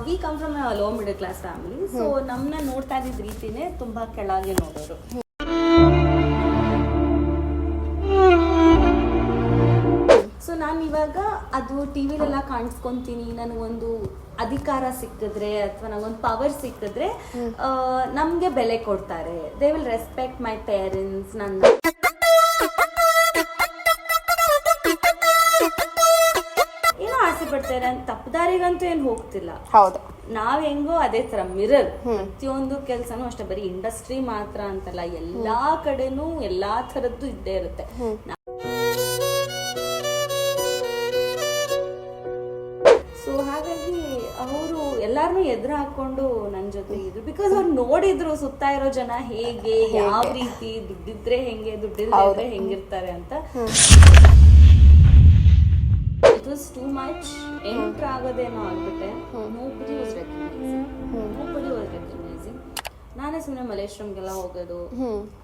We come from low middle class family. So ನಮ್ಮನ್ನ ನೋಡ್ತಾ ಇದ್ದಿದ್ದ ರೀತಿನೇ ತುಂಬಾ ಕೆಳಗೆ ನೋಡೋರು. ಸೊ ನಾನು ಇವಾಗ ಅದು ಟಿವಿಲೆಲ್ಲ ಕಾಣಿಸ್ಕೊಂತೀನಿ, ನನಗೊಂದು ಅಧಿಕಾರ ಸಿಕ್ಕಿದ್ರೆ ಅಥವಾ ನನಗೊಂದು ಪವರ್ ಸಿಕ್ಕಿದ್ರೆ ನಮಗೆ ಬೆಲೆ ಕೊಡ್ತಾರೆ. They will respect my parents. ನನ್ನ ಏನೋ ಆಸೆ ಪಡ್ತಾರೆ ಅಂತ ತಪ್ಪದಾರಿಗಂತೂ ಏನು ಹೋಗ್ತಿಲ್ಲ. ಹೌದು, ನಾವ್ ಹೆಂಗೋ ಅದೇ ತರ ಮಿರರ್. ಪ್ರತಿಯೊಂದು ಕೆಲ್ಸನೂ ಅಷ್ಟೇ, ಬರೀ ಇಂಡಸ್ಟ್ರಿ ಮಾತ್ರ ಅಂತಲ್ಲ, ಎಲ್ಲಾ ಕಡೆನೂ ಎಲ್ಲಾ ತರದ್ದು ಇದ್ದೇ ಇರುತ್ತೆ. ಸೊ ಹಾಗಾಗಿ ಅವರು ಎಲ್ಲಾರನ್ನೂ ಎದುರು ಹಾಕೊಂಡು ನನ್ ಜೊತೆ ಇದ್ರು. ಬಿಕಾಸ್ ಅವ್ರು ನೋಡಿದ್ರು ಸುತ್ತ ಇರೋ ಜನ ಹೇಗೆ, ಯಾವ ರೀತಿ, ದುಡ್ಡಿದ್ರೆ ಹೆಂಗೆ, ದುಡ್ಡಿದ್ರೆ ಹೆಂಗಿರ್ತಾರೆ ಅಂತ. It was too much. Enter ಆಗೋದೇನೋ ಆಗ್ಬಿಟ್ಟೆ. Nobody was recognising. ನಾನೇ ಸುಮ್ಮನೆ ಮಲೇಶ್ವರಂಗೆಲ್ಲ ಹೋಗೋದು,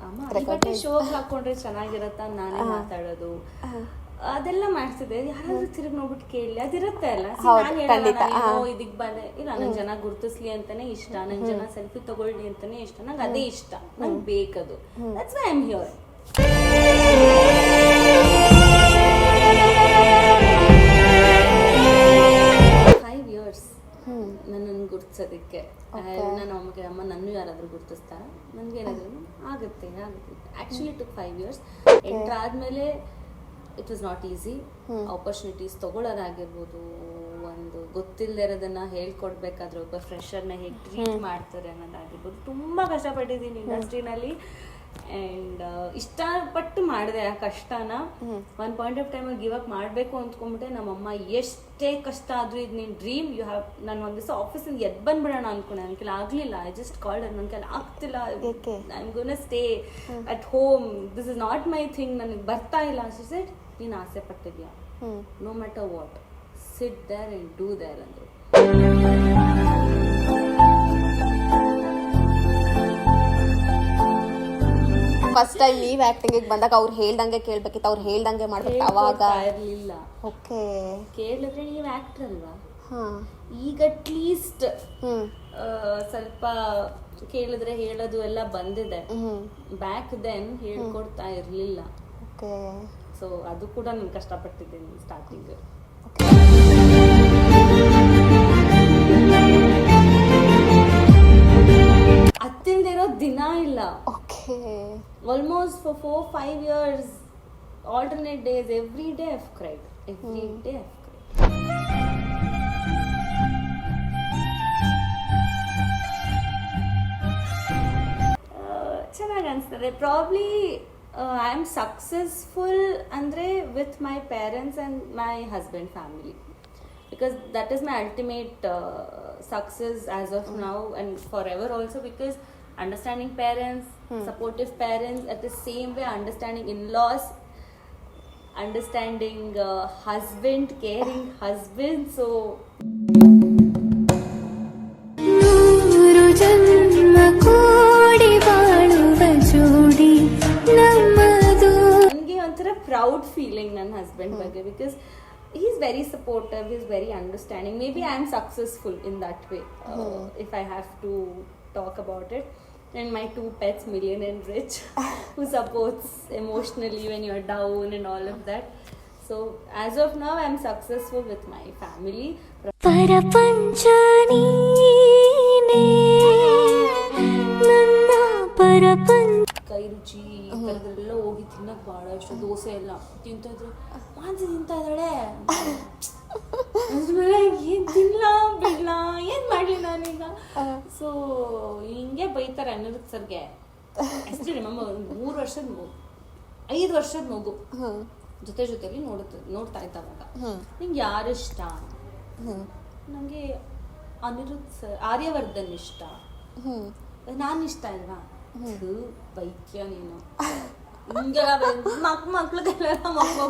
ಅಮ್ಮ ಶೋಕ್ ಹಾಕೊಂಡ್ರೆ ಚೆನ್ನಾಗಿರತ್ತ ನಾನೇ ಮಾತಾಡೋದು, ಅದೆಲ್ಲ ಮಾಡ್ತಿದ್ದೆ. ಯಾರಾದ್ರೂ ತಿರುಗಿ ನೋಡ್ಬಿಟ್ಟು ಕೇಳಲಿ, ಅದಿರುತ್ತೆ ಅಲ್ಲ. ಇದಕ್ ಬಂದೆ, ಇಲ್ಲ ನನ್ ಜನ ಗುರ್ತಿಸ್ಲಿ ಅಂತಾನೆ ಇಷ್ಟ, ನನ್ ಜನ ಸೆಲ್ಫಿ ತಗೊಳ್ಳಿ ಅಂತಾನೆ ಇಷ್ಟ, ನಂಗೆ ಅದೇ ಇಷ್ಟ, ನಂಗೆ ಬೇಕದು. That's why I am here. ನನ್ನನ್ನು ಗುರ್ತಿಸೋದಕ್ಕೆ ನಾನು ಅಮ್ಮಗೆ, ಅಮ್ಮ ನನ್ನ ಯಾರಾದ್ರೂ ಗುರ್ತಿಸ್ತಾರ, ನನ್ಗೇನಾದ್ರೂ ಆಗುತ್ತೆ. Actually took 5 years. ಎಂಟರ್ ಆದ್ಮೇಲೆ it was not easy. Opportunities ತಗೊಳ್ಳೋದಾಗಿರ್ಬೋದು, ಒಂದು ಗೊತ್ತಿಲ್ಲದೆ ಇರೋದನ್ನ ಹೇಳ್ಕೊಡ್ಬೇಕಾದ್ರೆ ಒಬ್ಬ ಫ್ರೆಶರ್ನ ಹೇಗೆ ಟ್ರೀಟ್ ಮಾಡ್ತಾರೆ ಅನ್ನೋದಾಗಿರ್ಬೋದು, ತುಂಬಾ ಕಷ್ಟಪಟ್ಟಿದ್ದೀನಿ ಇಂಡಸ್ಟ್ರಿನಲ್ಲಿ. ಆ್ಯಂಡ್ ಇಷ್ಟಪಟ್ಟು ಮಾಡಿದೆ ಆ ಕಷ್ಟನ. One point of time give up ಮಾಡಬೇಕು ಅಂದ್ಕೊಂಡ್ಬಿಟ್ಟೆ. ನಮ್ಮಮ್ಮ ಎಷ್ಟೇ ಕಷ್ಟ ಆದ್ರೂ ಇದು ನಿನ್ನ ಡ್ರೀಮ್, ಯು ಹ್ಯಾವ್. ನಾನು ಒಂದು ದಿವಸ ಆಫೀಸಿಂದ ಎದ್ದು ಬಂದ್ಬಿಡೋಣ ಅನ್ಕೊಂಡೆ, ನನ್ನ ಕೈಲಿ ಆಗಲಿಲ್ಲ. ಐ ಜಸ್ಟ್ ಕಾಲ್ಡ್, ನನ್ನ ಕೈಲಿ ಆಗ್ತಿಲ್ಲ, I am gonna stay at home, this is not my thing, ನನಗೆ ಬರ್ತಾ ಇಲ್ಲ. ಶಿ ಸೆಡ್, ನೀನು ಆಸೆ ಪಟ್ಟಿದ್ಯಾ, no matter what, sit there and do there ಅಂದರು. ಫಸ್ಟ್ ಟೈಮ್ ನೀವ್ ಆಕ್ಟಿಂಗ್ ಬಂದಾಗ ಅವ್ರು ಹೇಳ್ದಂಗೆ ಕೇಳ್ಬೇಕಿತ್ತು, ಅವ್ರು ಹೇಳ್ದಂಗೆ ಮಾಡ್ಬೇಕು. ಅವಾಗ ಇರ್ಲಿಲ್ಲ. ಓಕೆ, ಕೇಳಿದ್ರೆ ನೀವು ಆಕ್ಟರ್ ಅಲ್ವಾ. ಈಗ ಅಟ್ಲೀಸ್ಟ್ ಸ್ವಲ್ಪ ಕೇಳಿದ್ರೆ ಹೇಳೋದು ಎಲ್ಲ ಬಂದಿದೆ. ಬ್ಯಾಕ್ ದೆನ್ ಹೇಳ್ಕೊಡ್ತಾ ಇರ್ಲಿಲ್ಲ. ಸೊ ಅದು ಕೂಡ ನಾನು ಕಷ್ಟಪಟ್ಟಿದ್ದೀನಿ ಸ್ಟಾರ್ಟಿಂಗ್. ಹತ್ತಿಲ್ದಿರೋ ದಿನ ಇಲ್ಲ. Almost for 4-5 years, alternate days, every day I've cried. Every day I've cried. ಚೆನ್ನಾಗಿ ಅನಿಸ್ತದೆ. Probably I am successful andre with my parents and my husband family, because that is my ultimate success as of now and forever also, because understanding parents, supportive parents, at the same way understanding in-laws, understanding husband, caring husband. So ನನಗೆ ಒಂಥರ proud feeling ನನ್ನ husband ಬಗ್ಗೆ, because he's very supportive, he's very understanding. Maybe I am successful in that way, if I have to talk about it. And my 2 pets, Million and Rich, who supports emotionally when you're down and all of that. So as of now I'm successful with my family. Parapanchani ne nanna parapanch ಕೈ ರುಚಿ ಥರದೆಲ್ಲ ಹೋಗಿ ತಿನ್ನಕ್ಕೆ ಭಾಳ ಇಷ್ಟ. ದೋಸೆ ಎಲ್ಲ ತಿಂತಿದ್ರೆ ಮಾಂಸ ತಿಂತಾ ಇದ್ದಾಳೆ ಅಂದ್ಮೇಲೆ ಏನು ತಿನ್ನಲ ಬಿಡ್ಲಾ, ಏನು ಮಾಡಲಿ ನಾನೀಗ. ಸೊ ಹಿಂಗೆ ಬೈತಾರೆ ಅನಿರುದ್ಧ್ ಸರ್ಗೆ. ಅಷ್ಟೇ ನಮ್ಮ 3 ವರ್ಷದ ಮಗು, 5 ವರ್ಷದ ಮಗು ಜೊತೆಲಿ ನೋಡ್ತಾ ಇದ್ದಾವಾಗ, ನಿಂಗೆ ಯಾರು ಇಷ್ಟ? ನನಗೆ ಅನಿರುದ್ಧ್ ಸರ್, ಆರ್ಯವರ್ಧನ್ ಇಷ್ಟ. ನಾನು ಇಷ್ಟ ಅಲ್ವಾ? ಬೈಕ್ಯ ನೀನು ಹಿಂಗೆಲ್ಲ ಮಕ್ಳಿಗೆಲ್ಲ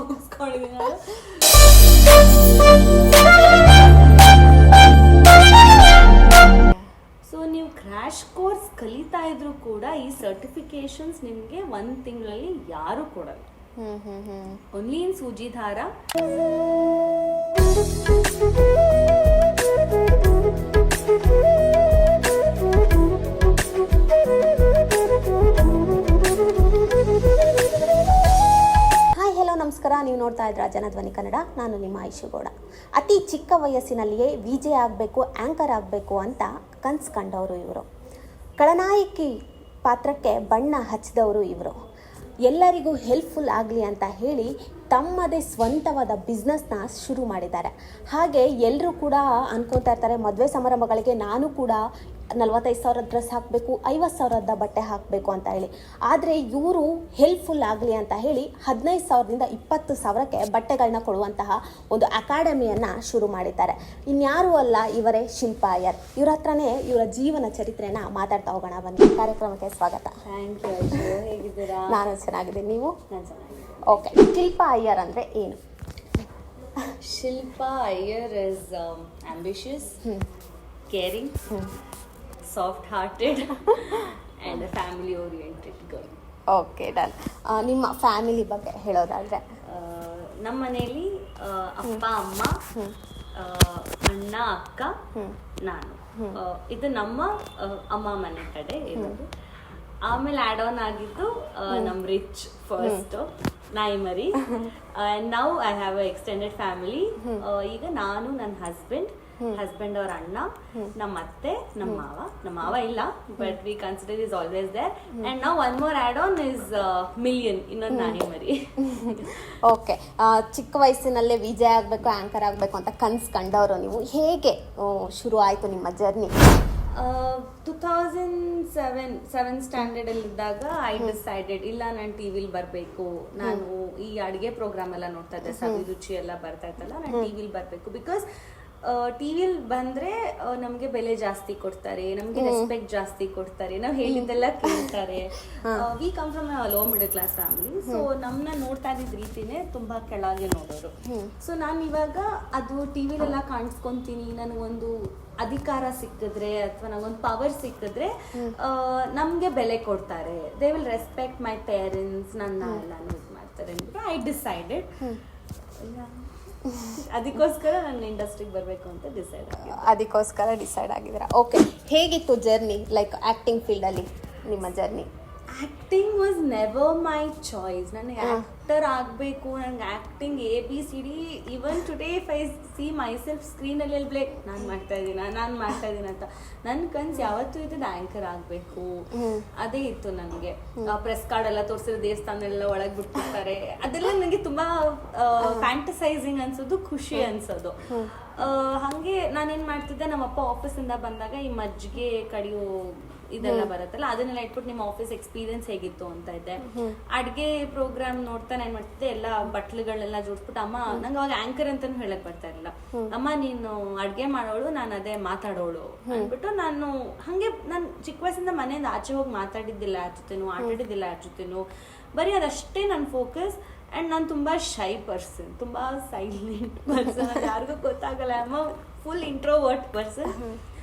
ಮುಗಿಸ್ಕೊಂಡಿದ್ದೀನಿ ನಾನು. ಸೊ ನೀವು ಕ್ರ್ಯಾಶ್ ಕೋರ್ಸ್ ಕಲಿತಾ ಇದ್ರು ಕೂಡ ಈ ಸರ್ಟಿಫಿಕೇಶನ್ಸ್ ನಿಮಗೆ 1 ತಿಂಗಳಲ್ಲಿ ಯಾರು ಕೊಡಲ್ಲ. Only in Soojidhaara. ಇದ್ರ ಜನಧ್ವನಿ ಕನ್ನಡ. ನಾನು ನಿಮ್ಮ ಐಶುಗೌಡ. ಅತಿ ಚಿಕ್ಕ ವಯಸ್ಸಿನಲ್ಲಿಯೇ ವಿಜೆ ಆಗಬೇಕು, ಆ್ಯಂಕರ್ ಆಗಬೇಕು ಅಂತ ಕನಸು ಕಂಡವರು ಇವರು. ಖಳನಾಯಕಿ ಪಾತ್ರಕ್ಕೆ ಬಣ್ಣ ಹಚ್ಚಿದವರು ಇವರು. ಎಲ್ಲರಿಗೂ ಹೆಲ್ಪ್ಫುಲ್ ಆಗಲಿ ಅಂತ ಹೇಳಿ ತಮ್ಮದೇ ಸ್ವಂತವಾದ ಬಿಸ್ನೆಸ್ನ ಶುರು ಮಾಡಿದ್ದಾರೆ. ಹಾಗೆ ಎಲ್ಲರೂ ಕೂಡ ಅನ್ಕೊತಾ ಇರ್ತಾರೆ, ಮದುವೆ ಸಮಾರಂಭಗಳಿಗೆ ನಾನು ಕೂಡ 45,000 ಡ್ರೆಸ್ ಹಾಕಬೇಕು, 50,000 ಬಟ್ಟೆ ಹಾಕಬೇಕು ಅಂತ ಹೇಳಿ. ಆದರೆ ಇವರು ಹೆಲ್ಪ್ಫುಲ್ ಆಗಲಿ ಅಂತ ಹೇಳಿ 15,000ದಿಂದ 20,000ಕ್ಕೆ ಬಟ್ಟೆಗಳನ್ನ ಕೊಡುವಂತಹ ಒಂದು ಅಕಾಡೆಮಿಯನ್ನು ಶುರು ಮಾಡಿದ್ದಾರೆ. ಇನ್ಯಾರೂ ಅಲ್ಲ, ಇವರೇ ಶಿಲ್ಪಾ ಅಯ್ಯರ್. ಇವ್ರ ಹತ್ರನೇ ಇವರ ಜೀವನ ಚರಿತ್ರೆನ ಮಾತಾಡ್ತಾ ಹೋಗೋಣ ಬನ್ನಿ. ಕಾರ್ಯಕ್ರಮಕ್ಕೆ ಸ್ವಾಗತ. Thank you. ಹೇಗಿದ್ದೀರಾ? ನಾನು ಚೆನ್ನಾಗಿದ್ದೀನಿ, ನೀವು? ನಾನು ಚೆನ್ನಾಗಿದ್ದೀನಿ. ಓಕೆ, ಶಿಲ್ಪಾ ಅಯ್ಯರ್ ಅಂದರೆ ಏನು? Shilpa Iyer is ambitious, caring, soft-hearted and a family-oriented girl. Okay, done. ನಿಮ್ಮ ಫ್ಯಾಮಿಲಿ ಬಗ್ಗೆ ಹೇಳೋದಾದರೆ? ನಮ್ಮ ಮನೆಯಲ್ಲಿ ಅಪ್ಪ, ಅಮ್ಮ, ಅಣ್ಣ, ಅಕ್ಕ, ನಾನು. ಇದು ನಮ್ಮ ಅಮ್ಮ ಮನೆ ಕಡೆ ಇರೋದು. ಆಮೇಲೆ ಆಡ್ ಆನ್ ಆಗಿದ್ದು ನಮ್ ರಿಚ್ ಫಸ್ಟ್ ನಾಯಿ ಮರಿ. And now I have a extended family. ಈಗ ನಾನು, ನನ್ನ ಹಸ್ಬೆಂಡ್ ಅವ್ರ ಅಣ್ಣ, ನಮ್ಮ ಅತ್ತೆ, ನಮ್ಮ ಮಾವ ಇಲ್ಲ, but we consider is always there. And now one more add on is million, ಇನ್ನೊಂದು ನಾಯಿ ಮರಿ. ಓಕೆ, ಚಿಕ್ಕ ವಯಸ್ಸಿನಲ್ಲೇ ವಿಜಯ್ ಆಗಬೇಕು, ಆ್ಯಂಕರ್ ಆಗಬೇಕು ಅಂತ ಕನಸು ಕಂಡವರು ನೀವು. ಹೇಗೆ ಶುರು ಆಯಿತು ನಿಮ್ಮ ಜರ್ನಿ? 2007 ಸ್ಟ್ಯಾಂಡರ್ಡ್ ಅಲ್ಲಿ ಇದ್ದಾಗ ಐ ಡಿಸೈಡೆಡ್, ಇಲ್ಲ ನಾನು ಟಿವಿಲಿ ಬರಬೇಕು. ನಾನು ಈ ಅಡುಗೆ ಪ್ರೋಗ್ರಾಮ್ ಎಲ್ಲ ನೋಡ್ತಾ ಇದ್ದೆ, ಸವಿರುಚಿ ಎಲ್ಲ ಬರ್ತಾ ಇತ್ತಲ್ಲ, ನಾನು ಟಿವಿಲಿ ಬರಬೇಕು. ಬಿಕಾಸ್ ಟಿವಿಯಲ್ಲಿ ಬಂದ್ರೆ ನಮ್ಗೆ ಬೆಲೆ ಜಾಸ್ತಿ ಕೊಡ್ತಾರೆ, ನಮ್ಗೆ ರೆಸ್ಪೆಕ್ಟ್ ಜಾಸ್ತಿ ಕೊಡ್ತಾರೆ, ನಾವ್ ಹೇಳಿದ್ದೆಲ್ಲ ಕೇಳ್ತಾರೆ. We come from low middle class family. So ನಮ್ಮನ್ನ ನೋಡ್ತಾ ಇದ್ದ ರೀತಿನೇ ತುಂಬಾ ಕೆಳಗೆ ನೋಡೋರು. ಸೊ ನಾನು ಇವಾಗ ಅದು ಟಿವಿಲೆಲ್ಲ ಕಾಣಿಸ್ಕೊಂತೀನಿ, ನನಗೊಂದು ಅಧಿಕಾರ ಸಿಕ್ಕಿದ್ರೆ ಅಥವಾ ನನಗೊಂದು ಪವರ್ ಸಿಕ್ಕಿದ್ರೆ ನಮ್ಗೆ ಬೆಲೆ ಕೊಡ್ತಾರೆ, they will respect my parents, ನನ್ನ ಎಲ್ಲಾನು ಇದು ಮಾಡ್ತಾರೆ ಅಂದ್ಬಿಟ್ಟು ಐ ಡಿಸೈಡೆಡ್. ಅದಕ್ಕೋಸ್ಕರ ನನ್ನ ಇಂಡಸ್ಟ್ರಿಗೆ ಬರಬೇಕು ಅಂತ ಡಿಸೈಡ್ ಆಗಿದ್ದೀರಾ. ಓಕೆ, ಹೇಗಿತ್ತು ಜರ್ನಿ, ಲೈಕ್ ಆ್ಯಕ್ಟಿಂಗ್ ಫೀಲ್ಡಲ್ಲಿ ನಿಮ್ಮ ಜರ್ನಿ? Acting was never my choice. ನನಗೆ ಆ್ಯಕ್ಟರ್ ಆಗಬೇಕು, ನನಗೆ acting ABCD. Even today if I see myself ಸ್ಕ್ರೀನಲ್ಲಿ ಹೇಳ್ಬೇಕು ನಾನು ಮಾಡ್ತಾ ಇದ್ದೀನಿ ಅಂತ. ನನ್ನ ಕನ್ಸು ಯಾವತ್ತೂ ಇದ್ದಿದ್ದು ಆ್ಯಂಕರ್ ಆಗಬೇಕು, ಅದೇ ಇತ್ತು ನನಗೆ. ಪ್ರೆಸ್ ಕಾರ್ಡ್ ಎಲ್ಲ ತೋರಿಸಿರೋ ದೇವಸ್ಥಾನದಲ್ಲೆಲ್ಲ ಒಳಗೆ ಬಿಟ್ಟಿರ್ತಾರೆ, ಅದೆಲ್ಲ ನನಗೆ ತುಂಬ ಫ್ಯಾಂಟಸೈಸಿಂಗ್ ಅನ್ಸೋದು, ಖುಷಿ ಅನ್ಸೋದು. ಹಾಗೆ ನಾನೇನು ಮಾಡ್ತಿದ್ದೆ, ನಮ್ಮಪ್ಪ ಆಫೀಸಿಂದ ಬಂದಾಗ ಈ ಮಜ್ಜಿಗೆ ಕಡಿಯೋ ಇದೆಲ್ಲ ಬರುತ್ತಲ್ಲ, ಅದನ್ನೆಲ್ಲ ಇಟ್ಬಿಟ್ಟು ನಿಮ್ಮ ಆಫೀಸ್ ಎಕ್ಸ್ಪೀರಿಯನ್ಸ್ ಹೇಗಿತ್ತು ಅಂತ ಇದ್ದೆ. ಅಡ್ಗೆ ಪ್ರೋಗ್ರಾಮ್ ನೋಡ್ತಾ ನಾನು ಮಾಡ್ತಿದ್ದೆ, ಎಲ್ಲ ಬಟ್ಲುಗಳೆಲ್ಲ ಜೋಡಿಸ್ಬಿಟ್ಟು, ಅಮ್ಮ ನಂಗೆ ಅವಾಗ ಆಂಕರ್ ಅಂತಾನು ಹೇಳಕ್ ಬರ್ತಾ ಇರಲಿಲ್ಲ, ಅಮ್ಮ ನೀನು ಅಡ್ಗೆ ಮಾಡೋಳು, ನಾನು ಅದೇ ಮಾತಾಡೋಳು ಅಂದ್ಬಿಟ್ಟು ನಾನು ಚಿಕ್ಕ ವಯಸ್ಸಿಂದ ಮನೆಯಿಂದ ಆಚೆ ಹೋಗಿ ಮಾತಾಡಿದ್ದಿಲ್ಲ ಯಾರ ಜೊತೆನೂ, ಆಟಾಡಿದ್ದಿಲ್ಲ ಯಾರ ಜೊತೆನೂ, ಬರೀ ಅದಷ್ಟೇ ನನ್ನ ಫೋಕಸ್. ಅಂಡ್ ನಾನು ತುಂಬಾ ಶೈ ಪರ್ಸನ್, ತುಂಬಾ ಸೈಲೆಂಟ್ ಪರ್ಸನ್, ಯಾರಿಗೂ ಗೊತ್ತಾಗಲ್ಲ, ಅಮ್ಮ ಫುಲ್ ಇಂಟ್ರೋವರ್ಟ್ ಪರ್ಸನ್.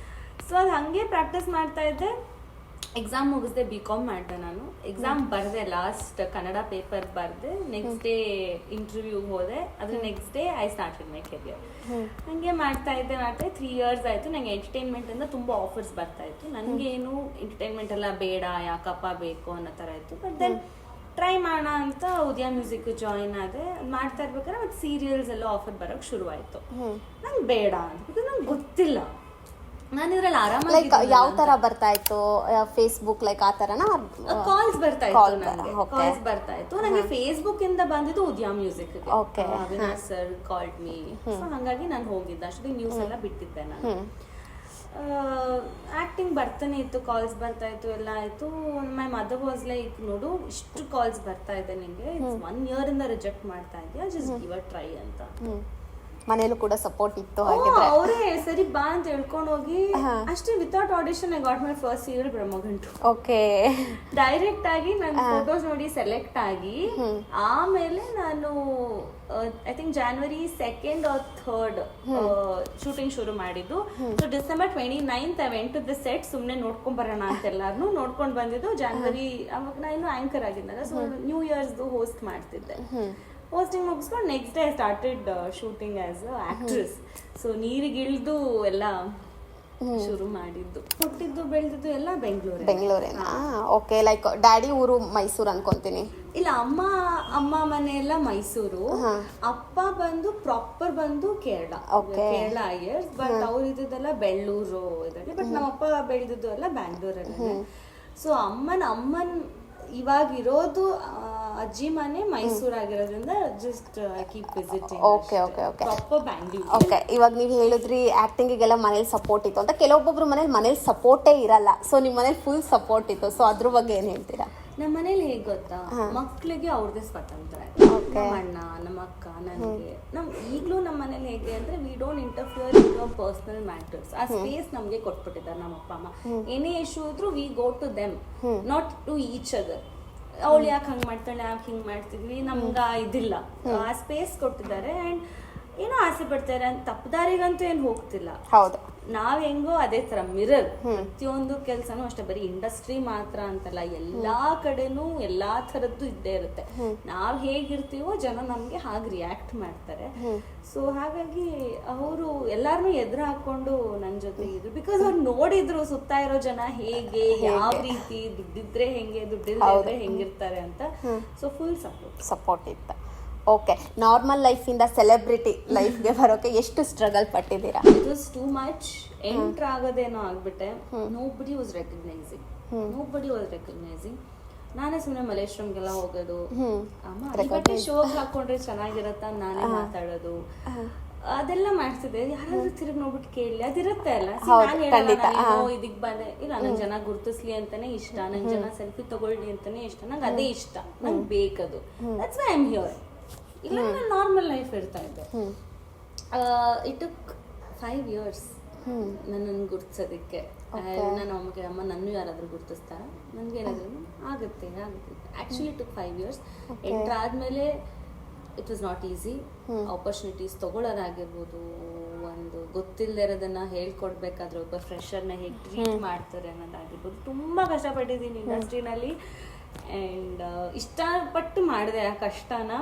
ಸೊ ಅದು ಹಂಗೆ ಪ್ರಾಕ್ಟೀಸ್ ಮಾಡ್ತಾ ಇದ್ದೆ. ಎಕ್ಸಾಮ್ ಮುಗಿಸ್ದೆ, BCom ಮಾಡಿದೆ ನಾನು. ಎಕ್ಸಾಮ್ ಬರೆದೆ, ಲಾಸ್ಟ್ ಕನ್ನಡ ಪೇಪರ್ ಬರೆದೆ, ನೆಕ್ಸ್ಟ್ ಡೇ ಇಂಟರ್ವ್ಯೂಗೆ ಹೋದೆ. ಅದ್ರ next day I started my career. ಹಂಗೆ ಮಾಡ್ತಾ ಇದ್ದೆ 3 years ಆಯಿತು. ನನಗೆ ಎಂಟರ್ಟೈನ್ಮೆಂಟಿಂದ ತುಂಬ ಆಫರ್ಸ್ ಬರ್ತಾ ಇತ್ತು. ನನಗೇನು ಎಂಟರ್ಟೈನ್ಮೆಂಟ್ ಎಲ್ಲ ಬೇಡ, ಯಾಕಪ್ಪ ಬೇಕು ಅನ್ನೋ ಥರ ಇತ್ತು. ಬಟ್ ದೆನ್ ಟ್ರೈ ಮಾಡೋಣ ಅಂತ ಉದಯ ಮ್ಯೂಸಿಕ್ ಜಾಯಿನ್ ಆದೆ. ಮಾಡ್ತಾ ಇರ್ಬೇಕಾದ್ರೆ ಮತ್ತು ಸೀರಿಯಲ್ಸ್ ಎಲ್ಲ ಆಫರ್ ಬರೋಕ್ಕೆ ಶುರುವಾಯಿತು. ನಂಗೆ ಬೇಡ ಅಂತ, ನಂಗೆ ಗೊತ್ತಿಲ್ಲ, ನಾನು ಇದ್ರಲ್ಲಿ ಆರಾಮಾಗಿ. ಯಾವ ತರ ಬರ್ತಾ ಇತ್ತು? ಫೇಸ್ಬುಕ್ ಲೈಕ್ ಆ ತರನ? ಕಾಲ್ಸ್ ಬರ್ತಾ ಇತ್ತು ನನಗೆ. ಫೇಸ್ಬುಕ್ ಇಂದ ಬಂದಿದ್ದು Udaya music, Avinash sir called me. So ಹಾಗಾಗಿ ನಾನು ಹೋಗಿದ್ದೆ. ಅಷ್ಟೊತ್ತಿಗೆ ನ್ಯೂಸ್ ಎಲ್ಲ ಬಿಟ್ಟಿದ್ದೆ ನಾನು. ಆಕ್ಟಿಂಗ್ ಬರ್ತಾನೆ ಇತ್ತು, ಕಾಲ್ಸ್ ಬರ್ತಾ ಇತ್ತು, ಎಲ್ಲ ಆಯ್ತು. ಮೈ ಮದರ್ ವಾಸ್ ಲೈಕ್, ನೋಡು ಇಷ್ಟು ಕಾಲ್ಸ್ ಬರ್ತಾ ಇದೆ ನಿಂಗೆ, 1 year ಇಂದ ರಿಜೆಕ್ಟ್ ಮಾಡ್ತಾ ಇದೆಯಾ, ಜಸ್ಟ್ ಗಿವ್ ಅ ಟ್ರೈ ಅಂತ. ಮನೇಲೂ ಕೂಡ ಸಪೋರ್ಟ್ ಇತ್ತು? ಅವರೇ ಸರಿ ಬಾ ಅಂತ ಹೇಳ್ಕೊಂಡು ಹೋಗಿ ಅಷ್ಟೇ. Without audition I got my first serial Brahmagantu. Okay, direct ಆಗಿ ನನ್ನ ಫೋಟೋಸ್ ನೋಡಿ ಸೆಲೆಕ್ಟ್ ಆಗಿ, ಆಮೇಲೆ ನಾನು I think January 2nd or 3rd shooting ಶುರು ಮಾಡಿದ್ದು. So December 29th I went to the set, ಸುಮ್ಮನೆ ನೋಡ್ಕೊಂಡ್ ಬರೋಣ ಅಂತ ಎಲ್ಲಾರು ನೋಡ್ಕೊಂಡು ಬಂದಿದ್ದು. January ಅವಾಗ ನಾನು ಆಂಕರ್ ಆಗಿದ್ನಲ್ಲ, ಸೊ ನ್ಯೂ ಇಯರ್ಸ್ದು ಹೋಸ್ಟ್ ಮಾಡ್ತಿದ್ದೆ. ಹೋಸ್ಟಿಂಗ್ ಮುಗಿಸ್ಕೊಂಡು next day I started shooting as a actress. So ನೀರಿಗಿಳಿದು ಎಲ್ಲ ಶುರು ಮಾಡಿದ್ದು. ಹುಟ್ಟಿದ್ದು ಬೆಳೆದಿದ್ದು ಎಲ್ಲ ಬೆಂಗಳೂರೇನಾ? ಓಕೆ, ಲೈಕ್ ಡ್ಯಾಡಿ ಊರು ಮೈಸೂರು ಅನ್ಕೊಂತೀನಿ. ಇಲ್ಲ, ಅಮ್ಮ ಮನೆ ಎಲ್ಲ ಮೈಸೂರು, ಅಪ್ಪ ಬಂದು ಪ್ರಾಪರ್ ಬಂದು ಕೇರಳ ಇಯರ್ಸ್, ಬಟ್ ಅವ್ರು ಇದ್ದೆಲ್ಲ ಬೆಳ್ಳೂರು ಇದರಲ್ಲಿ. ಬಟ್ ನಮ್ಮಪ್ಪ ಬೆಳೆದಿದ್ದು ಎಲ್ಲ ಬ್ಯಾಂಗ್ಳೂರಲ್ಲಿ. ಸೊ ಅಮ್ಮನ್ ಇವಾಗ ಇರೋದು ಅಜ್ಜಿ ಮನೆ ಮೈಸೂರಾಗಿರೋದ್ರಿಂದ just keep visiting. Okay proper Bangalore. Okay, ಇವಾಗ ನೀವು ಹೇಳಿದ್ರಿ ಆಕ್ಟಿಂಗಿಗೆಲ್ಲ ಮನೇಲಿ ಸಪೋರ್ಟ್ ಇತ್ತು ಅಂತ. ಕೆಲವೊಬ್ಬೊಬ್ರು ಮನೇಲಿ ಸಪೋರ್ಟೇ ಇರಲ್ಲ. ಸೊ ನಿಮ್ಮ ಮನೇಲಿ ಫುಲ್ ಸಪೋರ್ಟ್ ಇತ್ತು. ಸೊ ಅದ್ರ ಬಗ್ಗೆ ಏನ್ ಹೇಳ್ತೀರಾ? ನಮ್ಮ ಮನೇಲಿ ಹೇಗೆ ಗೊತ್ತಾ, ಮಕ್ಳಿಗೆ ಅವ್ರದೇ ಸ್ವತಂತ್ರ. ನಮ್ಮ ಅಣ್ಣ, ನಮ್ಮ ಅಕ್ಕ, ನನಗೆ ಈಗಲೂ ನಮ್ಮ ಮನೇಲಿ ಹೇಗೆ ಅಂದ್ರೆ we don't interfere in your personal matters. ಆ ಸ್ಪೇಸ್ ನಮ್ಗೆ ಕೊಟ್ಬಿಟ್ಟಿದ್ದಾರೆ ನಮ್ಮ ಅಪ್ಪ ಅಮ್ಮ. ಏನೇ ಇಶ್ಯೂ ಇದ್ರು we go to them, not to each other. ಅವಳು ಯಾಕೆ ಹಂಗ್ ಮಾಡ್ತಾಳೆ, ಯಾಕೆ ಹಿಂಗ್ ಮಾಡ್ತಿದ್ವಿ, ನಮ್ಗ ಇದಿಲ್ಲ. ಆ ಸ್ಪೇಸ್ ಕೊಟ್ಟಿದ್ದಾರೆ. ಅಂಡ್ ಏನೋ ಆಸೆ ಪಡ್ತಾರೆ ಅಂತ ತಪ್ಪದಾರಿಗಂತೂ ಏನು ಹೋಗ್ತಿಲ್ಲ. ಹೌದು, ನಾವ್ ಹೆಂಗೋ ಅದೇ ತರ ಮಿರರ್. ಪ್ರತಿಯೊಂದು ಕೆಲ್ಸನೂ ಅಷ್ಟೇ, ಬರೀ ಇಂಡಸ್ಟ್ರಿ ಮಾತ್ರ ಅಂತಲ್ಲ, ಎಲ್ಲಾ ಕಡೆನೂ ಎಲ್ಲಾ ತರದ್ದು ಇದ್ದೇ ಇರುತ್ತೆ. ನಾವ್ ಹೇಗಿರ್ತೀವೋ ಜನ ನಮ್ಗೆ ಹಾಗೆ ರಿಯಾಕ್ಟ್ ಮಾಡ್ತಾರೆ. ಸೊ ಹಾಗಾಗಿ ಅವರು ಎಲ್ಲಾರನ್ನೂ ಎದುರು ಹಾಕೊಂಡು ನನ್ ಜೊತೆ ಇದ್ರು. ಬಿಕಾಸ್ ಅವ್ರು ನೋಡಿದ್ರು ಸುತ್ತ ಇರೋ ಜನ ಹೇಗೆ, ಯಾವ ರೀತಿ, ದುಡ್ಡಿದ್ರೆ ಹೆಂಗೆ, ದುಡ್ಡಿದ್ರೆ ಹೆಂಗಿರ್ತಾರೆ ಅಂತ. ಸೊ ಫುಲ್ ಸಪೋರ್ಟ್ ಇತ್ತು. ಓಕೆ, ನಾರ್ಮಲ್ ಲೈಫಿಂದ ಸೆಲೆಬ್ರಿಟಿ ಲೈಫ್ಗೆ ಬರೋಕೆ ಎಷ್ಟು ಸ್ಟ್ರಗಲ್ ಪಟ್ಟಿದ್ದೀರಾ? It was too much. Enter ಆಗೋದೇನೋ ಆಗ್ಬಿಟ್ಟೆ. Nobody was recognising. ನಾನೇ ಸುಮ್ಮನೆ ಮಲೇಶ್ವರಂಗೆಲ್ಲ ಹೋಗೋದು, ಶೋಗ್ ಹಾಕೊಂಡ್ರೆ ಚೆನ್ನಾಗಿರತ್ತ ನಾನೇ ಮಾತಾಡೋದು, ಅದೆಲ್ಲ ಮಾಡ್ತಿದ್ದೆ. ಯಾರಾದ್ರೂ ತಿರುಗಿ ನೋಡ್ಬಿಟ್ಟು ಕೇಳಿ ಅದಿರುತ್ತೆ ಅಲ್ಲ. ಇದಕ್ ಬಂದೆ, ಇಲ್ಲ ನನ್ ಜನ ಗುರ್ತಿಸ್ಲಿ ಅಂತಾನೆ ಇಷ್ಟ, ನನ್ ಜನ ಸೆಲ್ಫಿ ತಗೊಳ್ಳಿ ಅಂತಾನೆ ಇಷ್ಟ, ನಂಗೆ ಅದೇ ಇಷ್ಟ, ನಂಗೆ ಬೇಕದು. That's why I am here. ಇಲ್ಲ ನಾರ್ಮಲ್ ಲೈಫ್ ಇರ್ತಾ ಇದ್ದೆ. ಇಟ್ ಟುಕ್ 5 years ನನ್ನನ್ನು ಗುರ್ತಿಸೋದಕ್ಕೆ. ನಾನು ಅಮ್ಮ ನನ್ನೂ ಯಾರಾದ್ರೂ ಗುರ್ತಿಸ್ತಾರ, ನನ್ಗೆ ಏನಾದ್ರು ಆಗುತ್ತೆ. Actually took 5 years. ಎಂಟರ್ ಆದ್ಮೇಲೆ it was not easy. Opportunities ತಗೊಳ್ಳೋದಾಗಿರ್ಬೋದು, ಒಂದು ಗೊತ್ತಿಲ್ಲದೆ ಇರೋದನ್ನ ಹೇಳ್ಕೊಡ್ಬೇಕಾದ್ರೆ ಒಬ್ಬ ಫ್ರೆಶರ್ನ ಹೇಗೆ ಟ್ರೀಟ್ ಮಾಡ್ತಾರೆ ಅನ್ನೋದಾಗಿರ್ಬೋದು, ತುಂಬಾ ಕಷ್ಟಪಟ್ಟಿದ್ದೀನಿ ಇಂಡಸ್ಟ್ರಿನಲ್ಲಿ. ಅಂಡ್ ಇಷ್ಟಪಟ್ಟು ಮಾಡಿದೆ ಆ ಕಷ್ಟನ.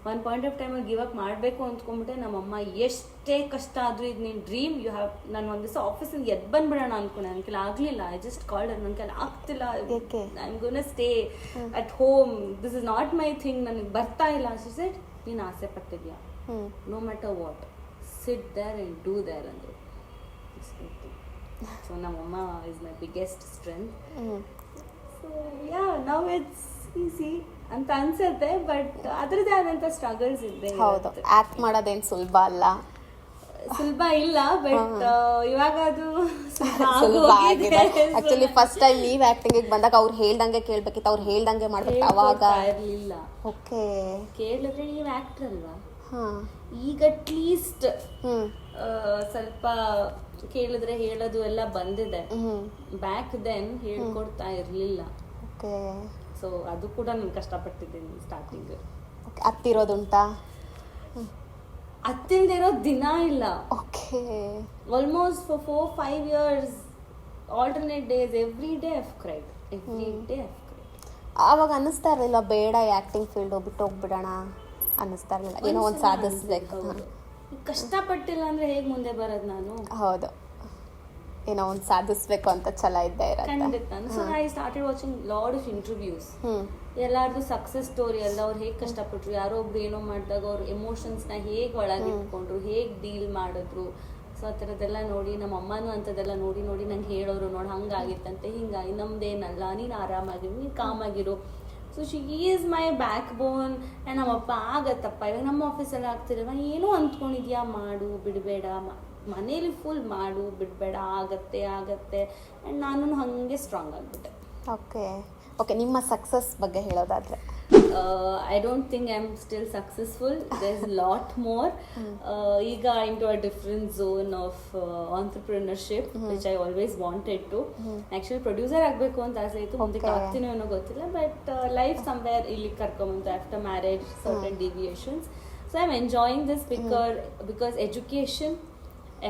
One point of time give up ಮಾಡಬೇಕು ಅಂದ್ಕೊಂಡ್ಬಿಟ್ಟೆ. ನಮ್ಮಮ್ಮ ಎಷ್ಟೇ ಕಷ್ಟ ಆದ್ರೂ ಇದು ನಿನ್ ಡ್ರೀಮ್, ಯು ಹ್ಯಾವ್. ನಾನು ಒಂದ್ ದಿವಸ ಆಫೀಸಿಂದ ಎದ್ದು ಬಂದ್ಬಿಡೋಣ ಅನ್ಕೊಂಡೆ, ನನ್ ಕೈಲಿ ಆಗ್ಲಿಲ್ಲ. ಐ ಜಸ್ಟ್ ಕಾಲ್ಡ್, ನನ್ ಕೈಲಿ ಆಗ್ತಿಲ್ಲ, I am gonna stay at home, this is not my thing, ನನಗೆ ಬರ್ತಾ ಇಲ್ಲ. ಶಿ ಸೆಡ್, ನೀನು ಆಸೆ ಪಟ್ಟಿದ್ಯಾ, no matter what, sit there and do there ಅಂದ್ರು. ಸೊ ನಮ್ಮಮ್ಮ is my biggest strength. So yeah, now it's easy ಅಂತ ಅನ್ಸುತ್ತೆ, ಬಟ್ ಅದ್ರದ್ದೇ ಆದಂತ ಸ್ಟ್ರಗಲ್ಸ್ ಇದೆ. ಹೌದು, ಆಕ್ಟ್ ಮಾಡೋದೇನು ಸುಲಭ ಅಲ್ಲ. ಸುಲಭ ಇಲ್ಲ, ಬಟ್ ಇವಾಗ ಅದು ಸುಲಭ ಆಗಿದೆ. ಆಕ್ಚುಲಿ ಫಸ್ಟ್ ಟೈಮ್ ನೀವ್ ಆಕ್ಟಿಂಗ್ ಬಂದಾಗ ಅವ್ರು ಹೇಳ್ದಂಗೆ ಕೇಳ್ಬೇಕಿತ್ತು, ಅವ್ರು ಹೇಳ್ದಂಗೆ ಮಾಡ್ಬೇಕು. ಅವಾಗ ಇರ್ಲಿಲ್ಲ. ಓಕೆ, ಕೇಳಿದ್ರೆ ನೀವ್ ಆಕ್ಟರ್ ಅಲ್ವಾ, ಈಗ ಅಟ್ಲೀಸ್ಟ್ ಸ್ವಲ್ಪ ಕೇಳಿದ್ರೆ ಹೇಳೋದು ಎಲ್ಲ ಬಂದಿದೆ. ಬ್ಯಾಕ್ ದೆನ್ ಹೇಳ್ಕೊಡ್ತಾ ಇರ್ಲಿಲ್ಲ. ಸೊ ಅದು ಕೂಡ ನಾನು ಕಷ್ಟಪಟ್ಟಿದ್ದೀನಿ ಸ್ಟಾರ್ಟಿಂಗ್. ಹತ್ತಿರೋದುಂಟಾ? ಹತ್ತಿಲ್ದಿರೋ ದಿನ ಇಲ್ಲ. Okay, almost for 4-5 years alternate days, every day I've cried. ಆವಾಗ ಅನ್ನಿಸ್ತಾ ಇರಲಿಲ್ಲ ಬೇಡ ಆಕ್ಟಿಂಗ್ ಫೀಲ್ಡ್ ಬಿಟ್ಟು ಹೋಗ್ಬಿಡೋಣ ಅನ್ನಿಸ್ತಾ ಇರಲಿಲ್ಲ? ಏನೋ ಒಂದು ಸಾಧಿಸ್ಬೇಕು. ಕಷ್ಟಪಟ್ಟಿಲ್ಲ ಅಂದ್ರೆ ಹೇಗೆ ಮುಂದೆ ಬರೋದು ನಾನು? ಹೌದು, ಏನೋ ಒಂದು ಸಾಧಿಸ್ಬೇಕು ಅಂತ ಛಲ ಇದ್ದೇ ಇರುತ್ತೆ. ಖಂಡಿತ. So I started watching lot of interviews. ಎಲ್ಲಾರ್ದು ಸಕ್ಸಸ್ ಸ್ಟೋರಿ ಎಲ್ಲ, ಅವ್ರು ಹೇಗೆ ಕಷ್ಟಪಟ್ರು, ಯಾರೋ ಒಬ್ರು ಏನೋ ಮಾಡಿದಾಗ ಅವ್ರ ಎಮೋಷನ್ಸ್ನ ಹೇಗೆ ಒಳಗಿಟ್ಕೊಂಡ್ರು, ಹೇಗೆ ಡೀಲ್ ಮಾಡಿದ್ರು. ಸೊ ಆ ಥರದ್ದೆಲ್ಲ ನೋಡಿ, ನಮ್ಮ ಅಮ್ಮನೂ ಅಂಥದ್ದೆಲ್ಲ ನೋಡಿ ನಂಗೆ ಹೇಳೋರು, ನೋಡಿ ಹಂಗಾಗಿತ್ತಂತೆ, ಹಿಂಗಾಗಿ ನಮ್ದೇನಲ್ಲ, ನೀನು ಆರಾಮಾಗಿರು, ನೀನು ಕಾಮಾಗಿರು. So she is my backbone. ನಮ್ಮಪ್ಪ ಆಗತ್ತಪ್ಪ, ಇವಾಗ ನಮ್ಮ ಆಫೀಸಲ್ಲಿ ಆಗ್ತಿರಲ್ವ, ಏನೋ ಅಂದ್ಕೊಂಡಿದ್ಯಾ, ಮಾಡು, ಬಿಡಬೇಡ, ಮನೇಲಿ ಫುಲ್ ಮಾಡು, ಬಿಡಬೇಡ, ಆಗತ್ತೆ. ಆ್ಯಂಡ್ ನಾನು ಹಾಗೆ ಸ್ಟ್ರಾಂಗ್ ಆಗಿಬಿಟ್ಟೆ. ಓಕೆ, ನಿಮ್ಮ ಸಕ್ಸಸ್ ಬಗ್ಗೆ ಹೇಳೋದಾದ್ರೆ? I don't think I'm still successful. There's a lot more. ಈಗ into a different zone of entrepreneurship, which I always wanted to. Actually producer ಆಗಬೇಕು ಅಂತ ಆಸೆ ಇತ್ತು, ಮುಂದಕ್ಕೆ ಆಗ್ತೀನೋ ಏನೋ ಗೊತ್ತಿಲ್ಲ, ಬಟ್ ಲೈಫ್ somewhere ಇಲ್ಲಿ ಕರ್ಕೊಂಬಂತು. After marriage, certain deviations. So I'm enjoying this because education,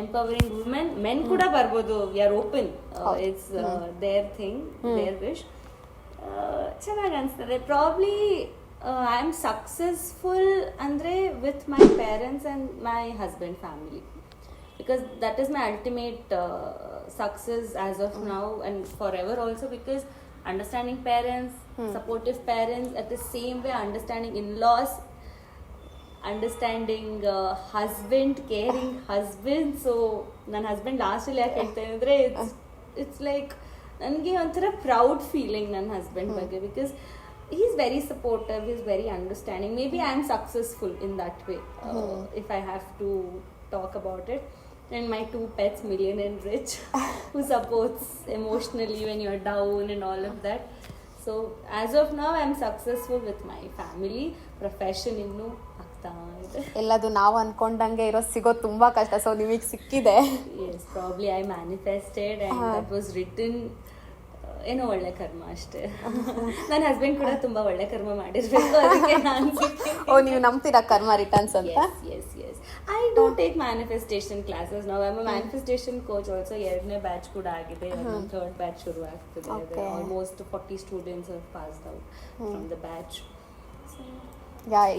empowering women, men ಕೂಡ ಬರ್ಬೋದು, we are open. It's their thing, their wish. ಚೆನ್ನಾಗಿ ಅನಿಸ್ತದೆ. ಪ್ರಾಬ್ಲಿ ಐ ಆಮ್ ಸಕ್ಸಸ್ಫುಲ್ ಅಂದರೆ with my parents and my husband family. because that is my ultimate success as of now and forever also, because understanding parents, supportive parents, at the same way understanding in-laws, understanding husband, caring husband. So ನನ್ನ husband ಲಾಸ್ಟಲ್ಲಿ ಯಾಕೆ ಹೇಳ್ತೇನೆ ಅಂದರೆ it's like ನನಗೆ ಒಂಥರ proud feeling ನನ್ನ husband ಬಗ್ಗೆ, because he is very supportive, he is very understanding. Maybe I am successful in that way, if I have to talk about it. And my 2 pets, Million and Rich, who supports emotionally when you're down and all of that. So as of now I am successful with my family. Profession ಇನ್ನೂ ಆಗ್ತಾ ಇದೆ. ಎಲ್ಲದು ನಾವು ಅನ್ಕೊಂಡಂಗೆ ಇರೋ ಸಿಗೋದು ತುಂಬಾ ಕಷ್ಟ. So ನಿಮಗೆ ಸಿಕ್ಕಿದೆ. Yes, probably I manifested and that was written. ಏನೋ ಒಳ್ಳೆ ಕರ್ಮ ಅಷ್ಟೇ. ನನ್ನ ಹಸ್ಬೆಂಡ್ ಕೂಡ ತುಂಬಾ ಒಳ್ಳೆ ಕರ್ಮ ಮಾಡಿರ್ಬೇಕು, ಅದಕ್ಕೆ ನಾನು ನೀವು ನಂಬ್ತೀರಾ ಕರ್ಮ ರಿಟರ್ನ್ಸ್ ಅಂತ? Yes. I do take manifestation classes now. I'm a manifestation coach also. 2ನೇ ಬ್ಯಾಚ್ ಕೂಡ ಆಗಿದೆ, 3rd ಬ್ಯಾಚ್ ಶುರು ಆಗ್ತಿದೆ. Almost 40 students have passed out from the batch.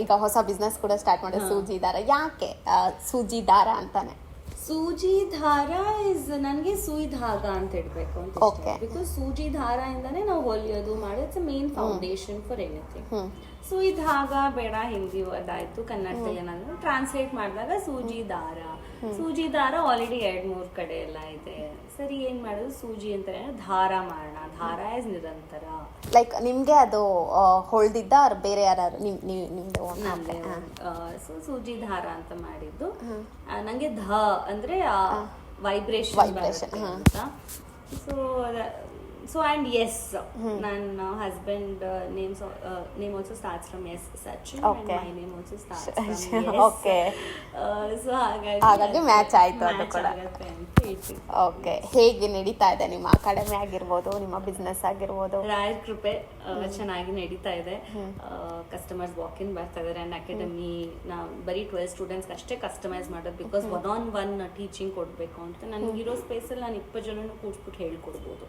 ಈಗ ಹೊಸ ಬಿಸ್ನೆಸ್ ಕೂಡ ಸ್ಟಾರ್ಟ್ ಮಾಡಿ, ಸೂಜಿ ದಾರ. ಯಾಕೆ ಸೂಜಿ ದಾರ ಅಂತಾನೆ? ಸೂಜಿ ದಾರ ಇಸ್ ನನಗೆ ಸೂಯಿ ಧಾಗ ಅಂತ ಇಡಬೇಕು ಅಂತ, ಬಿಕಾಸ್ ಸೂಜಿ ದಾರ ಇಂದಾನೆ ನಾವು ಹೊಲಿಯೋದು ಮಾಡೋದು. It's a main foundation for anything. ಸೂಯಿ ಧಾಗ ಬೇಡ, ಹಿಂದಿ ಅದಾಯ್ತು, ಕನ್ನಡದಲ್ಲಿ ಏನಾದ್ರು ಟ್ರಾನ್ಸ್ಲೇಟ್ ಮಾಡಿದಾಗ ಸೂಜಿ ದಾರ. ಸೂಜಿ ದಾರ ಆಲ್ರೆಡಿ 2-3 ಕಡೆ ಎಲ್ಲ ಇದೆ. ಸರಿ, ಏನ್ ಮಾಡೋದು, ಸೂಜಿ ಅಂತ ಧಾರ ಮಾಡೋಣ. ಧಾರ ಇಸ್ ನಿರಂತರ. ಲೈಕ್ ನಿಮ್ಗೆ ಅದು ಹೊಳ್ದಿದ್ದ ಬೇರೆ ಯಾರು ನಿಮ್ದು? ಸೊ ಸೂಜಿ ಧಾರ ಅಂತ ಮಾಡಿದ್ದು. ನಂಗೆ ಧ ಅಂದ್ರೆ ವೈಬ್ರೇಷನ್ ಅಂತ. So and yes, ನನ್ನ husband name also starts from S, Sachin, and my name also starts from S. Okay. So ಹಾಗಾಗಿ ಮ್ಯಾಚ್ ಆಯ್ತು ಅದು ಕೂಡ. ಓಕೆ, ಹೇಗೆ ನಡೀತಾ ಇದೆ ನಿಮ್ಮ ಅಕಾಡೆಮಿ ಆಗಿರ್ಬೋದು, ನಿಮ್ಮ ಬಿಸ್ನೆಸ್ ಆಗಿರ್ಬೋದು? ರಾಯರ್ ಕೃಪೆ, ಚೆನ್ನಾಗಿ ನಡೀತಾ ಇದೆ. ಕಸ್ಟಮರ್ಸ್ ವಾಕ್ ಇನ್ ಬರ್ತಾ ಇದಾರೆ. ಅಂಡ್ ಅಕಾಡೆಮಿ ನಾವು ಬರೀ 12 ಸ್ಟೂಡೆಂಟ್ಸ್ ಅಷ್ಟೇ ಕಸ್ಟಮೈಸ್ ಮಾಡೋದು, ಬಿಕಾಸ್ 1-on-1 ಟೀಚಿಂಗ್ ಕೊಡಬೇಕು ಅಂತ. ನನಗಿರೋ ಸ್ಪೇಸಲ್ಲಿ ನಾನು 20 ಜನನು ಕೂಡ್ಸ್ಬಿಟ್ಟು ಹೇಳ್ಕೊಡ್ಬೋದು.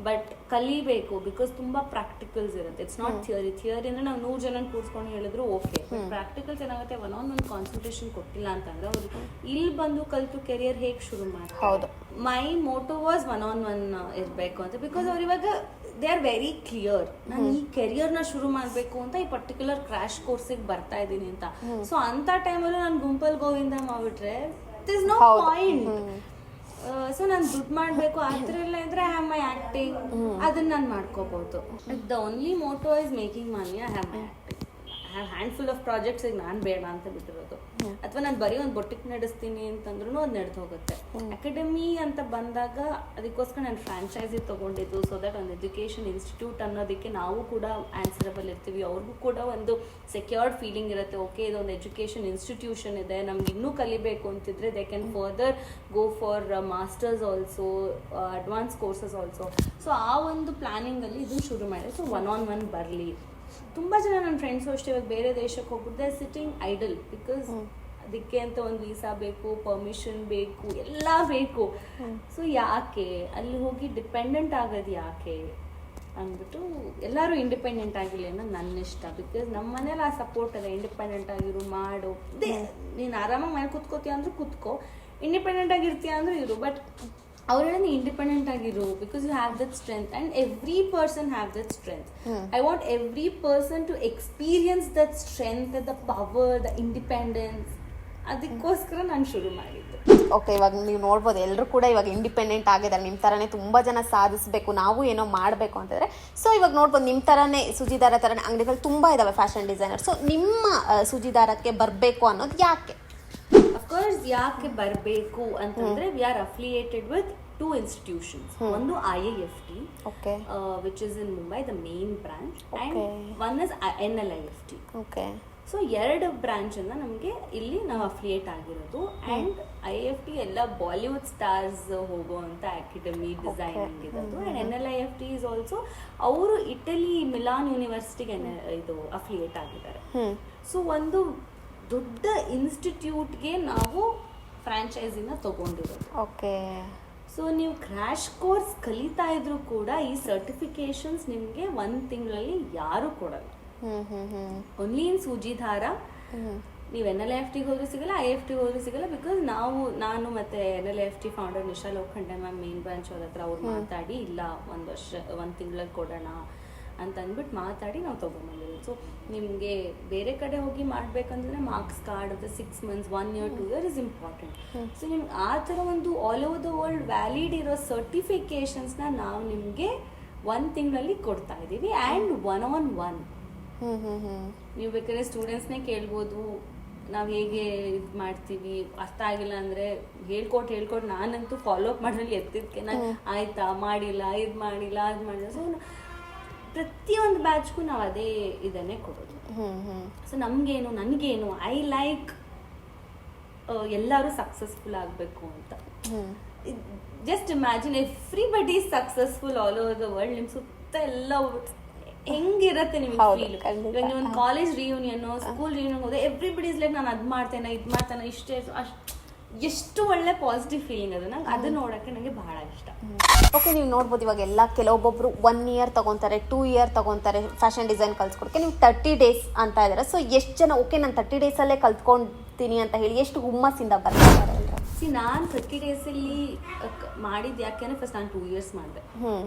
ಬಟ್ ಕಲಿಬೇಕು, ಬಿಕಾಸ್ ತುಂಬಾ ಪ್ರಾಕ್ಟಿಕಲ್ಸ್ ಇರುತ್ತೆ. It's not theory. ಥಿಯರಿ ಅಂದ್ರೆ ನಾವು 100 ಜನ ಕೂರ್ಸ್ಕೊಂಡು ಹೇಳಿದ್ರು ಓಕೆ, ಪ್ರಾಕ್ಟಿಕಲ್ಸ್ ಏನಾಗುತ್ತೆ, 1-on-1 ಕಾನ್ಸಂಟ್ರೇಷನ್ ಕೊಟ್ಟಿಲ್ಲ ಅಂತಂದ್ರೆ ಅವ್ರು ಇಲ್ಲಿ ಬಂದು ಕಲಿತು ಕೆರಿಯರ್ ಹೇಗೆ ಶುರು ಮಾಡ್ತಾರೆ. ಹೌದು, ಮೈ ಮೋಟೋ ವಾಸ್ 1-on-1 ಇರಬೇಕು ಅಂತ, ಬಿಕಾಸ್ ಅವ್ರು ಇವಾಗ ದೇ ಆರ್ ವೆರಿ ಕ್ಲಿಯರ್, ನಾನು ಈ ಕೆರಿಯರ್ನ ಶುರು ಮಾಡಬೇಕು ಅಂತ ಈ ಪರ್ಟಿಕ್ಯುಲರ್ ಕ್ರಾಶ್ ಕೋರ್ಸಿಗೆ ಬರ್ತಾ ಇದ್ದೀನಿ ಅಂತ. ಸೊ ಅಂತ ಟೈಮಲ್ಲೂ ನಾನು ಗುಂಪಲ್ ಗೋವಿಂದ ಮಾಡ್ಬಿಟ್ರೆ it is no point. So ನಾನು ದುಡ್ಡು ಮಾಡಬೇಕು ಆ ಥರ ಎಲ್ಲ ಇದ್ರೆ ಐ ಹ್ಯಾವ್ ಮೈ ಆ್ಯಕ್ಟಿಂಗ್, ಅದನ್ನ ನಾನು ಮಾಡ್ಕೋಬಹುದು. The only motto is making money. I have my acting. I have handful of projects ಈಗ ನಾನು ಬೇಡ ಅಂತ ಬಿಟ್ಟಿರೋದು. ಅಥವಾ ನಾನು ಬರೀ ಒಂದು ಬೊಟ್ಟಿಗೆ ನಡೆಸ್ತೀನಿ ಅಂತಂದ್ರೂ ಅದು ನಡೆದು ಹೋಗುತ್ತೆ. ಅಕಾಡೆಮಿ ಅಂತ ಬಂದಾಗ ಅದಕ್ಕೋಸ್ಕರ ನಾನು ಫ್ರಾಂಚೈಸಿ ತೊಗೊಂಡಿದ್ದು, ಸೊ ದಟ್ ಒಂದು ಎಜುಕೇಷನ್ ಇನ್ಸ್ಟಿಟ್ಯೂಟ್ ಅನ್ನೋದಕ್ಕೆ ನಾವು ಕೂಡ ಆನ್ಸರಬಲ್ ಇರ್ತೀವಿ. ಅವ್ರಿಗೂ ಕೂಡ ಒಂದು ಸೆಕ್ಯೂರ್ಡ್ ಫೀಲಿಂಗ್ ಇರುತ್ತೆ. ಓಕೆ, ಇದೊಂದು ಎಜುಕೇಷನ್ ಇನ್ಸ್ಟಿಟ್ಯೂಷನ್ ಇದೆ, ನಮ್ಗೆ ಇನ್ನೂ ಕಲಿಬೇಕು ಅಂತಿದ್ರೆ they can further go for masters also, advance courses also. So ಆ ಒಂದು ಪ್ಲಾನಿಂಗಲ್ಲಿ ಇದು ಶುರು ಮಾಡಿದೆ. ಸೊ 1-on-1 ಬರಲಿ. ತುಂಬ ಜನ ನನ್ನ ಫ್ರೆಂಡ್ಸು ಅಷ್ಟೇ ಇವಾಗ ಬೇರೆ ದೇಶಕ್ಕೆ ಹೋಗ್ಬಿಟ್ಟು ಸಿಟ್ಟಿಂಗ್ ಐಡಲ್, ಬಿಕಾಸ್ ಅದಕ್ಕೆ ಅಂತ ಒಂದು ವೀಸಾ ಬೇಕು, ಪರ್ಮಿಷನ್ ಬೇಕು, ಎಲ್ಲ ಬೇಕು. ಸೊ ಯಾಕೆ ಅಲ್ಲಿ ಹೋಗಿ ಡಿಪೆಂಡೆಂಟ್ ಆಗೋದು ಯಾಕೆ ಅಂದ್ಬಿಟ್ಟು ಎಲ್ಲರೂ ಇಂಡಿಪೆಂಡೆಂಟ್ ಆಗಿಲ್ಲ ಅನ್ನೋದು ನನ್ನ ಇಷ್ಟ. ಬಿಕಾಸ್ ನಮ್ಮ ಮನೇಲಿ ಆ ಸಪೋರ್ಟ್ ಅದ, ಇಂಡಿಪೆಂಡೆಂಟ್ ಆಗಿರು, ಮಾಡು, ನೀನು ಆರಾಮಾಗಿ ಮನೆ ಕೂತ್ಕೋತೀಯ ಅಂದ್ರೆ ಕೂತ್ಕೋ, ಇಂಡಿಪೆಂಡೆಂಟ್ ಆಗಿರ್ತೀಯ ಅಂದ್ರೆ ಇರು. ಬಟ್ ಅವ್ರು ಹೇಳೋದು ಇಂಡಿಪೆಂಡೆಂಟ್ ಆಗಿರು, because you have that strength and every person have that strength. I want every person to experience that strength, the power, the independence. ಅದಕ್ಕೋಸ್ಕರ ನಾನು ಶುರು ಮಾಡಿದ್ದು. ಓಕೆ, ಇವಾಗ ನೀವು ನೋಡ್ಬೋದು ಎಲ್ಲರೂ ಕೂಡ ಇವಾಗ ಇಂಡಿಪೆಂಡೆಂಟ್ ಆಗಿದ್ದಾರೆ. ನಿಮ್ಮ ಥರನೇ ತುಂಬ ಜನ ಸಾಧಿಸಬೇಕು, ನಾವು ಏನೋ ಮಾಡಬೇಕು ಅಂತಂದರೆ. ಸೊ ಇವಾಗ ನೋಡ್ಬೋದು ನಿಮ್ಮ ಥರನೇ ಸುಜಿದಾರ ಥರನೇ ಅಂಗಡಿಗಳು ತುಂಬ ಇದ್ದಾವೆ, ಫ್ಯಾಷನ್ ಡಿಸೈನರ್. ಸೊ ನಿಮ್ಮ ಸುಜಿದಾರಕ್ಕೆ ಬರಬೇಕು ಅನ್ನೋದು ಯಾಕೆ? ಅಫ್ಕೋರ್ಸ್ ಯಾಕೆ ಬರಬೇಕು ಅಂತಂದ್ರೆ we are affiliated with 2 institutions. ಒಂದು IIFT, which is in Mumbai, the main branch, and one is NLIFT. So 2 branch ಅನ್ನ ನಮಗೆ ಇಲ್ಲಿ ನಾವು ಅಫಿಲಿಯೇಟ್ ಆಗಿರೋದು. ಆ್ಯಂಡ್ IIFT ಎಲ್ಲ ಬಾಲಿವುಡ್ ಸ್ಟಾರ್ಸ್ ಹೋಗುವಂಥ ಅಕಾಡೆಮಿ, ಡಿಸೈನಿಂಗ್ ಇರೋದು. ಆ್ಯಂಡ್ NLIFT ಇಸ್ ಆಲ್ಸೋ ಅವರು ಇಟಲಿ ಮಿಲಾನ್ ಯೂನಿವರ್ಸಿಟಿಗೆ ಇದು ಅಫಿಲಿಯೇಟ್ ಆಗಿದ್ದಾರೆ. ಸೊ ಒಂದು ದೊಡ್ಡ ಇನ್ಸ್ಟಿಟ್ಯೂಟ್ಗೆ ನಾವು ಫ್ರಾಂಚೈಸಿನ ತಗೊಂಡಿರೋದು. ಓಕೆ, ಸೊ ನೀವು ಕ್ರ್ಯಾಶ್ ಕೋರ್ಸ್ ಕಲಿತಾ ಇದ್ರು ಕೂಡ ಈ ಸರ್ಟಿಫಿಕೇಶನ್ಸ್ ನಿಮಗೆ 1 ತಿಂಗಳಲ್ಲಿ ಯಾರು ಕೊಡಲ್ಲ. ಓನ್ಲಿ ಇನ್ ಸೂಜಿಧಾರ ನೀವು NLIFT ಹೋದ್ರೂ ಸಿಗಲ್ಲ, IFT ಹೋದ್ರೂ ಸಿಗಲ್ಲ. ಬಿಕಾಸ್ ನಾನು ಮತ್ತೆ NLIFT founder Nisha Lokhande ma'am main branch ಅವ್ರ ಹತ್ರ ಅವ್ರು ಮಾತಾಡಿ, ಇಲ್ಲ 1 ತಿಂಗಳಲ್ಲಿ ಕೊಡೋಣ ಅಂತ ಅಂದ್ಬಿಟ್ಟು ಮಾತಾಡಿ ನಾವು ತೊಗೊಂಬಂದಿದ್ದೀವಿ. ಸೊ ನಿಮಗೆ ಬೇರೆ ಕಡೆ ಹೋಗಿ ಮಾಡಬೇಕಂದ್ರೆ ಮಾರ್ಕ್ಸ್ ಕಾರ್ಡ್ ಅದು 6 months 1 year 2 year is important. So ನಿಮ್ಗೆ ಆ ಥರ ಒಂದು all over the world valid ಇರೋ ಸರ್ಟಿಫಿಕೇಷನ್ಸ್ನ ನಾವು ನಿಮಗೆ 1 ತಿಂಗಳಲ್ಲಿ ಕೊಡ್ತಾ ಇದ್ದೀವಿ. ಆ್ಯಂಡ್ 1-on-1 ನೀವು ಬೇಕಾದ್ರೆ ಸ್ಟೂಡೆಂಟ್ಸ್ನೇ ಕೇಳ್ಬೋದು, ನಾವು ಹೇಗೆ ಇದು ಮಾಡ್ತೀವಿ, ಅರ್ಥ ಆಗಿಲ್ಲ ಅಂದರೆ ಹೇಳ್ಕೊಟ್ಟು ನಾನಂತೂ ಫಾಲೋ ಅಪ್ ಮಾಡೋಲ್ಲಿ ಎತ್ತಿದ್ಕೆ ನಾನು ಆಯಿತಾ ಮಾಡಿಲ್ಲ, ಇದು ಮಾಡಿಲ್ಲ, ಅದು ಮಾಡಿಲ್ಲ. ಸೊ ಪ್ರತಿಯೊಂದು ಬ್ಯಾಚ್ಗೂ ನಾವು ಅದೇ ಇದನ್ನೇ ಕೊಡೋದು. ಸೊ ನನಗೇನು ಐ ಲೈಕ್ ಎಲ್ಲರೂ ಸಕ್ಸಸ್ಫುಲ್ ಆಗಬೇಕು ಅಂತ. Just imagine everybody is successful all over the world. ನಿಮ್ಮ ಸುತ್ತ ಎಲ್ಲ ಹೆಂಗಿರತ್ತೆ ನಿಮ್ಗೆ ಫೀಲ್? ಇವಾಗ ನೀವು ಒಂದು ಕಾಲೇಜ್ ರಿಯೂನಿಯನ್, ಸ್ಕೂಲ್ ರಿಯೂನಿಯನ್ ಹೋದ್ರೆ ಎವ್ರಿಬಡಿ ಇಸ್ ಲೈಕ್ ನಾನು ಅದು ಮಾಡ್ತೇನೆ, ಇದು ಮಾಡ್ತೇನೆ, ಇಷ್ಟೇ ಎಷ್ಟು ಒಳ್ಳೆ ಪಾಸಿಟಿವ್ ಫೀಲಿಂಗ್ ಅದು. ನಂಗೆ ಅದು ನೋಡೋಕ್ಕೆ ನನಗೆ ಬಹಳ ಇಷ್ಟ. ಓಕೆ, ನೀವು ನೋಡ್ಬೋದು ಇವಾಗ ಎಲ್ಲ ಕೆಲವೊಬ್ಬೊಬ್ರು 1 year ತಗೊತಾರೆ, 2 year ತಗೊತಾರೆ ಫ್ಯಾಷನ್ ಡಿಸೈನ್ ಕಲ್ಸ್ಕೊಡಕ್ಕೆ. ನೀವು 30 days ಅಂತ ಇದ್ದಾರೆ. ಸೊ ಎಷ್ಟು ಜನ ಓಕೆ ನಾನು 30 days ಕಲ್ತ್ಕೊಳ್ತೀನಿ ಅಂತ ಹೇಳಿ ಎಷ್ಟು ಹುಮ್ಮಸ್ಸಿಂದ ಬರ್ತಾರೆ? ನಾನು 30 days ಮಾಡಿದ್ದು ಯಾಕೆಂದ್ರೆ ಫಸ್ಟ್ ನಾನು 2 years ಮಾಡಿದೆ.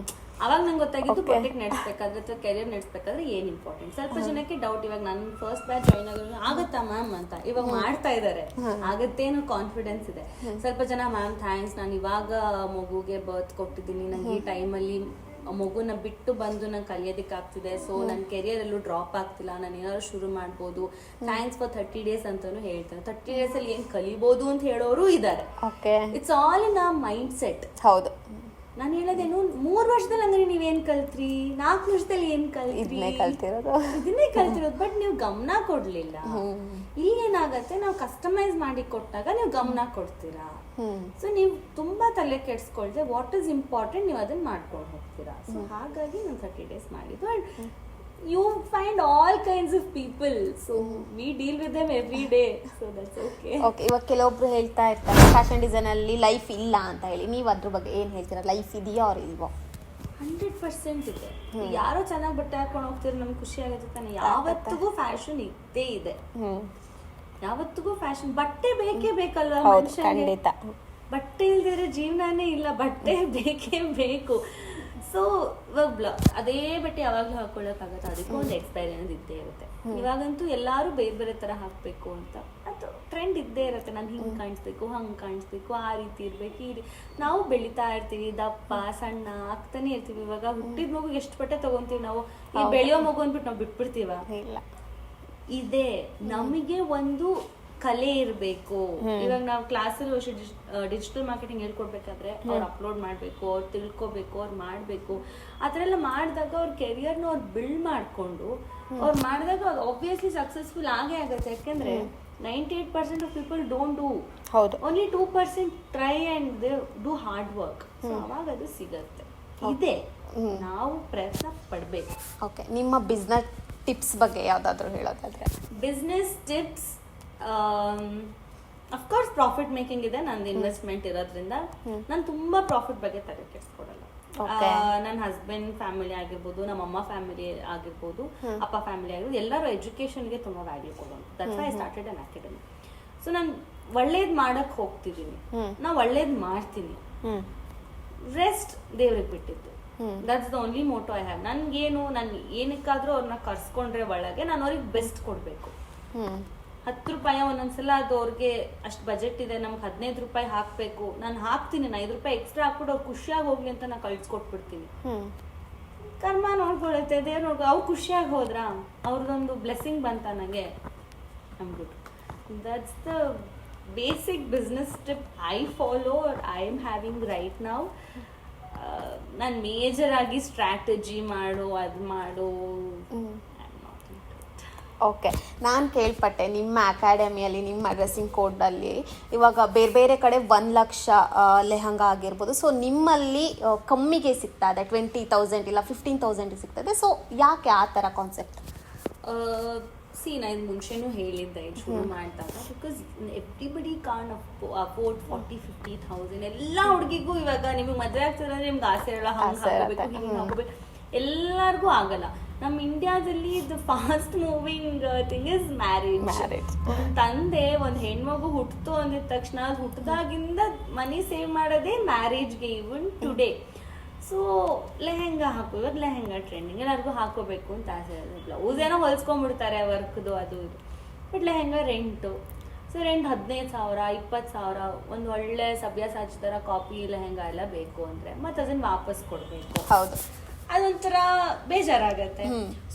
ಅವಾಗ ನಂಗೆ ಗೊತ್ತಾಗಿದ್ದು ಪ್ರಾಜೆಕ್ಟ್ ನಡೆಸ್ಬೇಕಾದ್ರೆ ಅಥವಾ ಕೆರಿಯರ್ ನಡೆಸ್ಬೇಕಾದ್ರೆ ಏನು ಇಂಪಾರ್ಟೆಂಟ್. ಸ್ವಲ್ಪ ಜನಕ್ಕೆ ಡೌಟ್, ಇವಾಗ ನನ್ನ ಫಸ್ಟ್ ಬ್ಯಾಚ್ ಜಾಯ್ನ್ ಆಗೋದು ಆಗುತ್ತಾ ಮ್ಯಾಮ್ ಅಂತ, ಇವಾಗ ಮಾಡ್ತಾ ಇದ್ದಾರೆ, ಆಗತ್ತೆ ಅನ್ನೋ ಕಾನ್ಫಿಡೆನ್ಸ್ ಇದೆ. ಸ್ವಲ್ಪ ಜನ ಮ್ಯಾಮ್ ಥ್ಯಾಂಕ್ಸ್, ನಾನು ಇವಾಗ ಮಗುಗೆ ಬರ್ತ್ ಕೊಟ್ಟಿದ್ದೀನಿ, ನಂಗೆ ಈ ಟೈಮಲ್ಲಿ ಮಗುನ ಬಿಟ್ಟು ಬಂದು ನಂಗೆ ಕಲಿಯೋದಕ್ಕೆ ಆಗ್ತಿದೆ, ಸೊ ನನ್ನ ಕೆರಿಯರ್ ಎಲ್ಲೂ ಡ್ರಾಪ್ ಆಗ್ತಿಲ್ಲ, ನಾನು ಏನಾದ್ರು ಶುರು ಮಾಡ್ಬೋದು, ಥ್ಯಾಂಕ್ಸ್ ಫಾರ್ 30 days ಅಂತಾನು ಹೇಳ್ತಾರೆ. 30 days ಏನು ಕಲಿಬೋದು ಅಂತ ಹೇಳೋರು ಇದ್ದಾರೆ. ಇಟ್ಸ್ ಆಲ್ ಇನ್ ಆ ಮೈಂಡ್ ಸೆಟ್. ಹೌದು, ನಾನು ಹೇಳೋದೇನು, 3 ವರ್ಷದಲ್ಲಿ ಹಂಗಾರೆ ನೀವೇನ್ ಕಲ್ತ್ರಿ, 4 ವರ್ಷದಲ್ಲಿ ಏನ್ ಕಲ್ತ್ರಿ, ಇದನ್ನೇ ಕಲ್ತಿರೋದು. ಬಟ್ ನೀವು ಗಮನ ಕೊಡ್ಲಿಲ್ಲ. ಇಲ್ಲಿ ಏನಾಗತ್ತೆ, ನಾವು ಕಸ್ಟಮೈಸ್ ಮಾಡಿ ಕೊಟ್ಟಾಗ ನೀವು ಗಮನ ಕೊಡ್ತೀರಾ. ಸೊ ನೀವು ತುಂಬಾ ತಲೆ ಕೆಡ್ಸ್ಕೊಳ್ದೆ ವಾಟ್ ಇಸ್ ಇಂಪಾರ್ಟೆಂಟ್ ನೀವು ಅದನ್ನ ಮಾಡ್ಕೊಂಡು ಹೋಗ್ತೀರಾ. ಸೊ ಹಾಗಾಗಿ ನಾನು 30 days ಮಾಡಿದ್ದು. And you find all kinds of people, so we deal with them every day, so that's okay. ಇವಾಗ ಕೆಲವೊಬ್ರು ಹೇಳ್ತಾ ಇರ್ತಾರೆ ಫ್ಯಾಷನ್ ಡಿಸೈನ್ ಅಲ್ಲಿ ಲೈಫ್ ಇಲ್ಲ ಅಂತ ಹೇಳಿ, ನೀವು ಅದ್ರ ಬಗ್ಗೆ ಏನ್ ಹೇಳ್ತೀರಾ? ಲೈಫ್ ಇದೆಯಾ ಅವ್ರ ಇಲ್ವೋ? 100% ಇದೆ. ಯಾರೋ ಚೆನ್ನಾಗಿ ಬಟ್ಟೆ ಹಾಕೊಂಡು ಹೋಗ್ತಿರೋ ನಮ್ಗೆ ಖುಷಿ ಆಗುತ್ತೆ ತಾನೆ. ಯಾವತ್ತಿಗೂ ಫ್ಯಾಷನ್ ಇದ್ದೇ ಇದೆ, ಯಾವತ್ತಿಗೂ ಫ್ಯಾಷನ್. ಬಟ್ಟೆ ಬೇಕೇ ಬೇಕಲ್ವಾ ಮನುಷ್ಯನಿಗೆ? ಬಟ್ಟೆ ಇಲ್ದಿರೋ ಜೀವನನೇ ಇಲ್ಲ, ಬಟ್ಟೆ ಬೇಕೇ ಬೇಕು. ಸೊ ಇವಾಗ ಅದೇ ಬಟ್ಟೆ ಯಾವಾಗಲೂ ಹಾಕೊಳ್ಳೋಕ್ಕಾಗತ್ತೆ, ಅದಕ್ಕೂ ಒಂದು ಎಕ್ಸ್ಪೀರಿಯನ್ಸ್ ಇದ್ದೇ ಇರುತ್ತೆ. ಇವಾಗಂತೂ ಎಲ್ಲರೂ ಬೇರೆ ಬೇರೆ ಥರ ಹಾಕಬೇಕು ಅಂತ ಅದು ಟ್ರೆಂಡ್ ಇದ್ದೇ ಇರುತ್ತೆ. ನಾನು ಹಿಂಗೆ ಕಾಣಿಸ್ಬೇಕು, ಹಂಗೆ ಕಾಣಿಸ್ಬೇಕು, ಆ ರೀತಿ ಇರಬೇಕು, ನಾವು ಬೆಳೀತಾ ಇರ್ತೀವಿ, ದಪ್ಪ ಸಣ್ಣ ಆಗ್ತಾನೆ ಇರ್ತೀವಿ. ಇವಾಗ ಹುಟ್ಟಿದ ಮಗು ಎಷ್ಟು ಬಟ್ಟೆ ತಗೊಂತೀವಿ ನಾವು, ಈ ಬೆಳೆಯೋ ಮಗು ಅಂದ್ಬಿಟ್ಟು ನಾವು ಬಿಟ್ಬಿಡ್ತೀವ? ಇಲ್ಲ, ಇದೆ ನಮಗೆ ಒಂದು ಕಲೆ ಇರಬೇಕು. ಇವಾಗ ನಾವು ಕ್ಲಾಸಲ್ಲಿ ಡಿಜಿಟಲ್ ಮಾರ್ಕೆಟಿಂಗ್ ಹೇಳ್ಕೊಡ್ಬೇಕಾದ್ರೆ ಅವ್ರು ಅಪ್ಲೋಡ್ ಮಾಡಬೇಕು, ಅವ್ರು ತಿಳ್ಕೊಬೇಕು, ಅವ್ರು ಮಾಡಬೇಕು. ಆ ಥರ ಎಲ್ಲ ಮಾಡಿದಾಗ ಅವ್ರ ಕೆರಿಯರ್ನ ಅವ್ರು ಬಿಲ್ಡ್ ಮಾಡಿಕೊಂಡು ಅವ್ರು ಮಾಡಿದಾಗ ಅದು ಆಬ್ವಿಯಸ್ಲಿ ಸಕ್ಸಸ್ಫುಲ್ ಆಗೇ ಆಗುತ್ತೆ. ಯಾಕೆಂದ್ರೆ 98% of people don't do, only 2% try and they do hard work. So ಅವಾಗ ಅದು ಸಿಗತ್ತೆ. ಇದೆ, ನಾವು ಪ್ರಯತ್ನ ಪಡಬೇಕು. ಓಕೆ, ನಿಮ್ಮ ಬಿಸ್ನೆಸ್ ಟಿಪ್ಸ್ ಬಗ್ಗೆ ಯಾವುದಾದ್ರೂ ಹೇಳೋದಾದ್ರೆ? Business tips, of course profit making ಇದೆ. ನಂದು ಇನ್ವೆಸ್ಟ್ಮೆಂಟ್ ಇರೋದ್ರಿಂದ ನಾನು ತುಂಬಾ ಪ್ರಾಫಿಟ್ ಬಗ್ಗೆ ತಲೆ ಕೆಡಿಸ್ಕೊಡಲ್ಲ. ನನ್ನ ಹಸ್ಬೆಂಡ್ ಫ್ಯಾಮಿಲಿ ಆಗಿರ್ಬೋದು, ನಮ್ಮ ಅಮ್ಮ ಫ್ಯಾಮಿಲಿ ಆಗಿರ್ಬೋದು, ಅಪ್ಪ ಫ್ಯಾಮಿಲಿ ಆಗಿರ್ಬೋದು, ಎಲ್ಲರೂ ಎಜುಕೇಶನ್ಗೆ ತುಂಬಾ ವ್ಯಾಲ್ಯೂ ಕೊಡೋದು. That's why I started an academy. So ನಾನು ಒಳ್ಳೇದ್ ಮಾಡಕ್ ಹೋಗ್ತಿದ್ದೀನಿ, ನಾ ಒಳ್ಳೇದ್ ಮಾಡ್ತೀನಿ, ರೆಸ್ಟ್ ದೇವ್ರಿಗೆ ಬಿಟ್ಟಿದ್ದು. That's the only motto I have. ನನ್ಗೇನು, ನಾನು ಏನಕ್ಕಾದ್ರೂ ಅವ್ರನ್ನ ಕರ್ಸ್ಕೊಂಡ್ರೆ ಒಳಗೆ ನಾನು ಅವ್ರಿಗೆ ಬೆಸ್ಟ್ ಕೊಡ್ಬೇಕು. 10 ರೂಪಾಯಿ ಒಂದೊಂದ್ಸಲ ಅದು ಅವ್ರಿಗೆ ಅಷ್ಟು ಬಜೆಟ್ ಇದೆ, ನಮ್ಗೆ 15 ರೂಪಾಯಿ ಹಾಕ್ಬೇಕು, ನಾನು ಹಾಕ್ತೀನಿ, 5 ರೂಪಾಯಿ ಎಕ್ಸ್ಟ್ರಾ ಹಾಕ್ಬಿಟ್ಟು ಅವ್ರು ಖುಷಿಯಾಗಿ ಹೋಗ್ಲಿ ಅಂತ ನಾನು ಕಳ್ಸಿಕೊಟ್ಬಿಡ್ತೀನಿ. ಕರ್ಮ ನೋಡ್ಕೊಳುತ್ತೆ, ದೇವ್ರು ನೋಡ್ಕೊ. ಅವ್ರು ಖುಷಿಯಾಗಿ ಹೋದ್ರ, ಅವ್ರದ್ದೊಂದು ಬ್ಲೆಸ್ಸಿಂಗ್ ಬಂತ ನನಗೆ, I am good. That's the basic business tip I follow, I am having right now. ನಾನು ಮೇಜರ್ ಆಗಿ ಸ್ಟ್ರಾಟಜಿ ಮಾಡು, ಅದು ಮಾಡು. ಓಕೆ, ನಾನು ಕೇಳ್ಪಟ್ಟೆ ನಿಮ್ಮ ಅಕಾಡೆಮಿಯಲ್ಲಿ, ನಿಮ್ಮ ಡ್ರೆಸ್ಸಿಂಗ್ ಕೋಡಲ್ಲಿ ಇವಾಗ ಬೇರೆ ಬೇರೆ ಕಡೆ 1 ಲಕ್ಷ ಲೆಹಂಗಾ ಆಗಿರ್ಬೋದು. ಸೊ ನಿಮ್ಮಲ್ಲಿ ಕಮ್ಮಿಗೆ ಸಿಗ್ತಾ ಇದೆ, 20,000 ಇಲ್ಲ 15,000 ಸಿಗ್ತದೆ. ಸೊ ಯಾಕೆ ಆ ಥರ ಕಾನ್ಸೆಪ್ಟ್? ನಾ ಇದು ಮುಂಚೆನೂ ಹೇಳಿದ್ದೆ ಶುರು ಮಾಡಿದಾಗ, ಬಿಕಾಸ್ ಎವ್ರಿಬಡಿ ಕಾನ್ ಅಫೋರ್ಡ್ 40-50,000. ಎಲ್ಲ ಹುಡುಗಿಗೂ ಇವಾಗ ನಿಮಗೆ ಮದುವೆ ಆಗ್ತಿದ್ರೆ ನಿಮ್ಗೆ ಆಸೆ ಇರಲ್ಲ, ಹಂಗೆ ಹಾಕೋಬೇಕು, ಹಿಂಗೆ ಹಾಕೋಬೇಕು. ಎಲ್ಲರಿಗೂ ಆಗಲ್ಲ. ನಮ್ಮ ಇಂಡಿಯಾದಲ್ಲಿ the fast moving thing is marriage. ತಂದೆ ಒಂದು ಹೆಣ್ಮಗು ಹುಟ್ಟಿತು ಅಂದಿದ ತಕ್ಷಣ ಅದು ಹುಟ್ಟಿದಾಗಿಂದ ಮನಿ ಸೇವ್ ಮಾಡೋದೇ ಮ್ಯಾರೇಜ್ಗೆ, ಈವನ್ ಟುಡೇ. ಸೊ ಲೆಹೆಂಗಾ ಹಾಕೋ, ಇವಾಗ ಲೆಹೆಂಗಾ ಟ್ರೆಂಡಿಂಗ್, ಎಲ್ಲರಿಗೂ ಹಾಕೋಬೇಕು ಅಂತ ಆಸೆ. ಬ್ಲೌಸ್ ಏನೋ ಹೊಲ್ಸ್ಕೊಂಡ್ಬಿಡ್ತಾರೆ ವರ್ಕ್ದು ಅದು ಇದು, but lehenga rent. So rent 15,000 20,000, ಒಂದು ಒಳ್ಳೆ ಸಭ್ಯಸಾಚಿ ಥರ ಕಾಪಿ ಲೆಹೆಂಗಾ ಎಲ್ಲ ಬೇಕು ಅಂದರೆ ಮತ್ತೆ ಅದನ್ನು ವಾಪಸ್ ಕೊಡಬೇಕು. ಹೌದು, ಅದೊಂಥರ ಬೇಜಾರಾಗತ್ತೆ.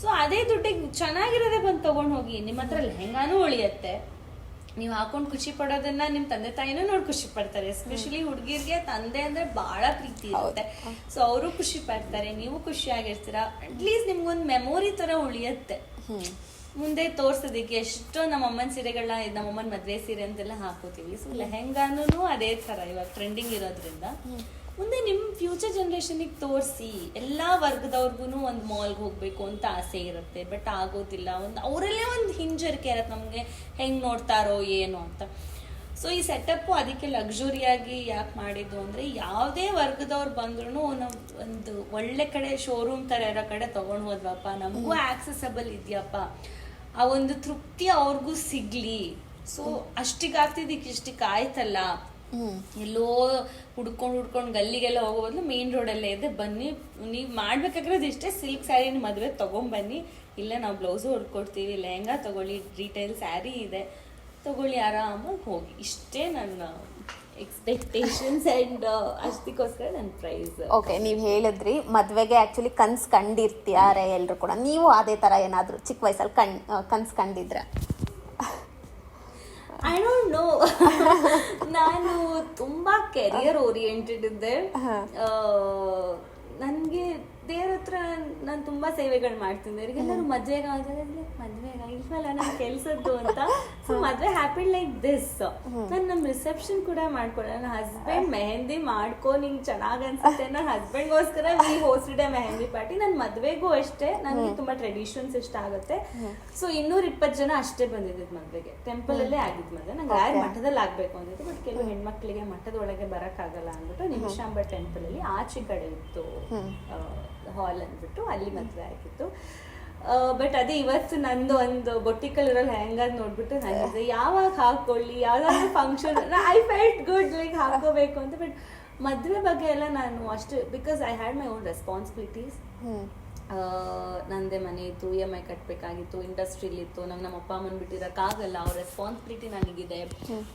ಸೊ ಅದೇ ದುಡ್ಡಿಗೆ ಚೆನ್ನಾಗಿರೋದೇ ಬಂದು ತಗೊಂಡು ಹೋಗಿ, ನಿಮ್ಮ ಹತ್ರ ಲೆಹೆಂಗಾನೂ ಉಳಿಯತ್ತೆ, ನೀವು ಹಾಕೊಂಡು ಖುಷಿ ಪಡೋದನ್ನ ನಿಮ್ಮ ತಂದೆ ತಾಯಿನೂ ನೋಡಿ ಖುಷಿ ಪಡ್ತಾರೆ. ಎಸ್ಪೆಷಲಿ ಹುಡುಗಿರ್ಗೆ ತಂದೆ ಅಂದ್ರೆ ಬಹಳ ಪ್ರೀತಿ ಇರುತ್ತೆ. ಸೊ ಅವರು ಖುಷಿ ಪಡ್ತಾರೆ, ನೀವು ಖುಷಿಯಾಗಿರ್ತೀರಾ. ಅಟ್ಲೀಸ್ಟ್ ನಿಮ್ಗೊಂದು ಮೆಮೊರಿ ತರ ಉಳಿಯತ್ತೆ ಮುಂದೆ ತೋರ್ಸೋದಕ್ಕೆ. ಎಷ್ಟೋ ನಮ್ಮಮ್ಮನ ಸೀರೆಗಳನ್ನ, ನಮ್ಮಮ್ಮನ ಮದ್ವೆ ಸೀರೆ ಅಂತೆಲ್ಲ ಹಾಕೋತೀವಿ. ಸೊ ಲೆಹೆಂಗಾನು ಅದೇ ತರ ಇವಾಗ ಟ್ರೆಂಡಿಂಗ್ ಇರೋದ್ರಿಂದ ಮುಂದೆ ನಿಮ್ಮ ಫ್ಯೂಚರ್ ಜನ್ರೇಷನಿಗೆ ತೋರಿಸಿ. ಎಲ್ಲ ವರ್ಗದವ್ರಿಗೂ ಒಂದು ಮಾಲ್ಗೆ ಹೋಗ್ಬೇಕು ಅಂತ ಆಸೆ ಇರುತ್ತೆ, ಬಟ್ ಆಗೋದಿಲ್ಲ. ಅವರಲ್ಲೇ ಒಂದು ಹಿಂಜರಿಕೆ ಇರುತ್ತೆ, ನಮಗೆ ಹೆಂಗೆ ನೋಡ್ತಾರೋ ಏನೋ ಅಂತ. ಸೊ ಈ ಸೆಟಪ್ಪು ಅದಕ್ಕೆ ಲಕ್ಸುರಿಯಾಗಿ ಯಾಕೆ ಮಾಡಿದ್ದು ಅಂದರೆ, ಯಾವುದೇ ವರ್ಗದವ್ರು ಬಂದ್ರೂ ನಾವು ಒಂದು ಒಳ್ಳೆ ಕಡೆ ಶೋರೂಮ್ ಥರ ಇರೋ ಕಡೆ ತೊಗೊಂಡು ಹೋದ್ವಪ್ಪ, ನಮಗೂ ಆಕ್ಸೆಸಬಲ್ ಇದೆಯಪ್ಪ, ಆ ಒಂದು ತೃಪ್ತಿ ಅವ್ರಿಗೂ ಸಿಗ್ಲಿ. ಸೊ ಅಷ್ಟಿಗಾಗ್ತಿದ್ದಕ್ಕೆ ಇಷ್ಟಕ್ಕೆ ಆಯ್ತಲ್ಲ, ಎಲ್ಲೋ ಹುಡ್ಕೊಂಡು ಗಲ್ಲಿಗೆಲ್ಲ ಹೋಗೋ ಬದಲು ಮೇನ್ ರೋಡಲ್ಲೇ ಇದೆ, ಬನ್ನಿ ನೀವು ಮಾಡ್ಬೇಕಾಗಿರೋದು ಇಷ್ಟೇ, ಸಿಲ್ಕ್ ಸ್ಯಾರಿನ ಮದುವೆ ತೊಗೊಂಬನ್ನಿ, ಇಲ್ಲ ನಾವು ಬ್ಲೌಸು ಹೊಡ್ಕೊಡ್ತೀವಿ, ಲೆಹಂಗಾ ತಗೊಳ್ಳಿ, ರಿಟೇಲ್ ಸ್ಯಾರಿ ಇದೆ ತಗೊಳ್ಳಿ, ಆರಾಮಾಗಿ ಹೋಗಿ. ಇಷ್ಟೇ ನನ್ನ ಎಕ್ಸ್ಪೆಕ್ಟೇಷನ್ಸ್ ಆ್ಯಂಡ್ ಅಷ್ಟಕ್ಕೋಸ್ಕರ ನನ್ನ ಪ್ರೈಸ್. ಓಕೆ, ನೀವು ಹೇಳಿದ್ರಿ ಮದುವೆಗೆ ಆ್ಯಕ್ಚುಲಿ ಕನ್ಸು ಕಂಡಿರ್ತಾರೆ ಎಲ್ಲರೂ ಕೂಡ. ನೀವು ಅದೇ ಥರ ಏನಾದರೂ ಚಿಕ್ಕ ವಯಸ್ಸಲ್ಲಿ ಕನ್ಸು ಕಂಡಿದ್ರೆ? ಐ ಡೋಂಟ್ ನೋ, ನಾನು ತುಂಬಾ ಕೆರಿಯರ್ ಓರಿಯೆಂಟೆಡ್ ಇದ್ದೆ. ನನಗೆ ದೇವ್ರ ಹತ್ರ ನಾನು ತುಂಬಾ ಸೇವೆಗಳು ಮಾಡ್ತಿದ್ದೆ. ಎಲ್ಲರೂ ಮದ್ವೆಗ ಇಲ್ವಲ್ಲ ನನ್ನ ಕೆಲ್ಸದ್ದು ಅಂತ. ಸೊ ಮದ್ವೆ ಹ್ಯಾಪಿ ಲೈಕ್ ದಿಸ್. ನಾನು ನಮ್ಮ ರಿಸೆಪ್ಷನ್ ಕೂಡ ಮಾಡ್ಕೊಡಲ್ಲ. ನನ್ನ ಹಸ್ಬೆಂಡ್ ಮೆಹಂದಿ ಮಾಡ್ಕೊ, ನಿಂಗೆ ಚೆನ್ನಾಗ್ ಅನ್ಸುತ್ತೆ. ನನ್ನ ಹಸ್ಬೆಂಡ್ಗೋಸ್ಕರ we hosted a mehndi party. ನನ್ನ ಮದ್ವೆಗೂ ಅಷ್ಟೇ, ನನಗೆ ತುಂಬಾ ಟ್ರೆಡಿಷನ್ಸ್ ಇಷ್ಟ ಆಗುತ್ತೆ. ಸೊ 220 ಜನ ಅಷ್ಟೇ ಬಂದಿದ್ದು ಮದ್ವೆಗೆ. ಟೆಂಪಲ್ ಅಲ್ಲೇ ಆಗಿದ್ ಮದ್ವೆ. ನಂಗೆ ಯಾರು ಮಠದಲ್ಲಿ ಆಗ್ಬೇಕು ಅಂದಿತ್ತು, ಬಟ್ ಕೆಲವು ಹೆಣ್ಮಕ್ಳಿಗೆ ಮಠದೊಳಗೆ ಬರಕ್ ಆಗಲ್ಲ ಅಂದ್ಬಿಟ್ಟು ನಿಮಿಷಾಂಬ ಟೆಂಪಲ್ ಅಲ್ಲಿ ಆಚೆ ಕಡೆ ಇತ್ತು ಹಾಲ್ ಅಂದ್ಬಿಟ್ಟು ಅಲ್ಲಿ ಮದ್ವೆ ಆಗಿತ್ತು. ಬಟ್ ಅದೇ ಇವತ್ತು ನಂದು ಒಂದು ಬೊಟ್ಟಿಕಲ್ಲಿರೋ ಲೆಹಂಗಾ ನೋಡ್ಬಿಟ್ಟು ನನಗೆ ಯಾವಾಗ ಹಾಕೊಳ್ಳಿ, ಯಾವ್ದಾದ್ರು function I felt good like ಹಾಕೋಬೇಕು ಅಂತ. ಬಟ್ ಮದ್ವೆ ಬಗ್ಗೆ ಎಲ್ಲ ನಾನು ಅಷ್ಟು, because I had my own responsibilities. ನಂದೇ ಮನೆ ಇತ್ತು, EMI ಕಟ್ಟಬೇಕಾಗಿತ್ತು, ಇಂಡಸ್ಟ್ರಿಲಿತ್ತು, ನಂಗೆ ನಮ್ಮ ಅಪ್ಪ ಅಮ್ಮನ ಬಿಟ್ಟಿರೋಕ್ಕಾಗಲ್ಲ, ಅವ್ರ ರೆಸ್ಪಾನ್ಸಿಬಿಲಿಟಿ ನನಗಿದೆ,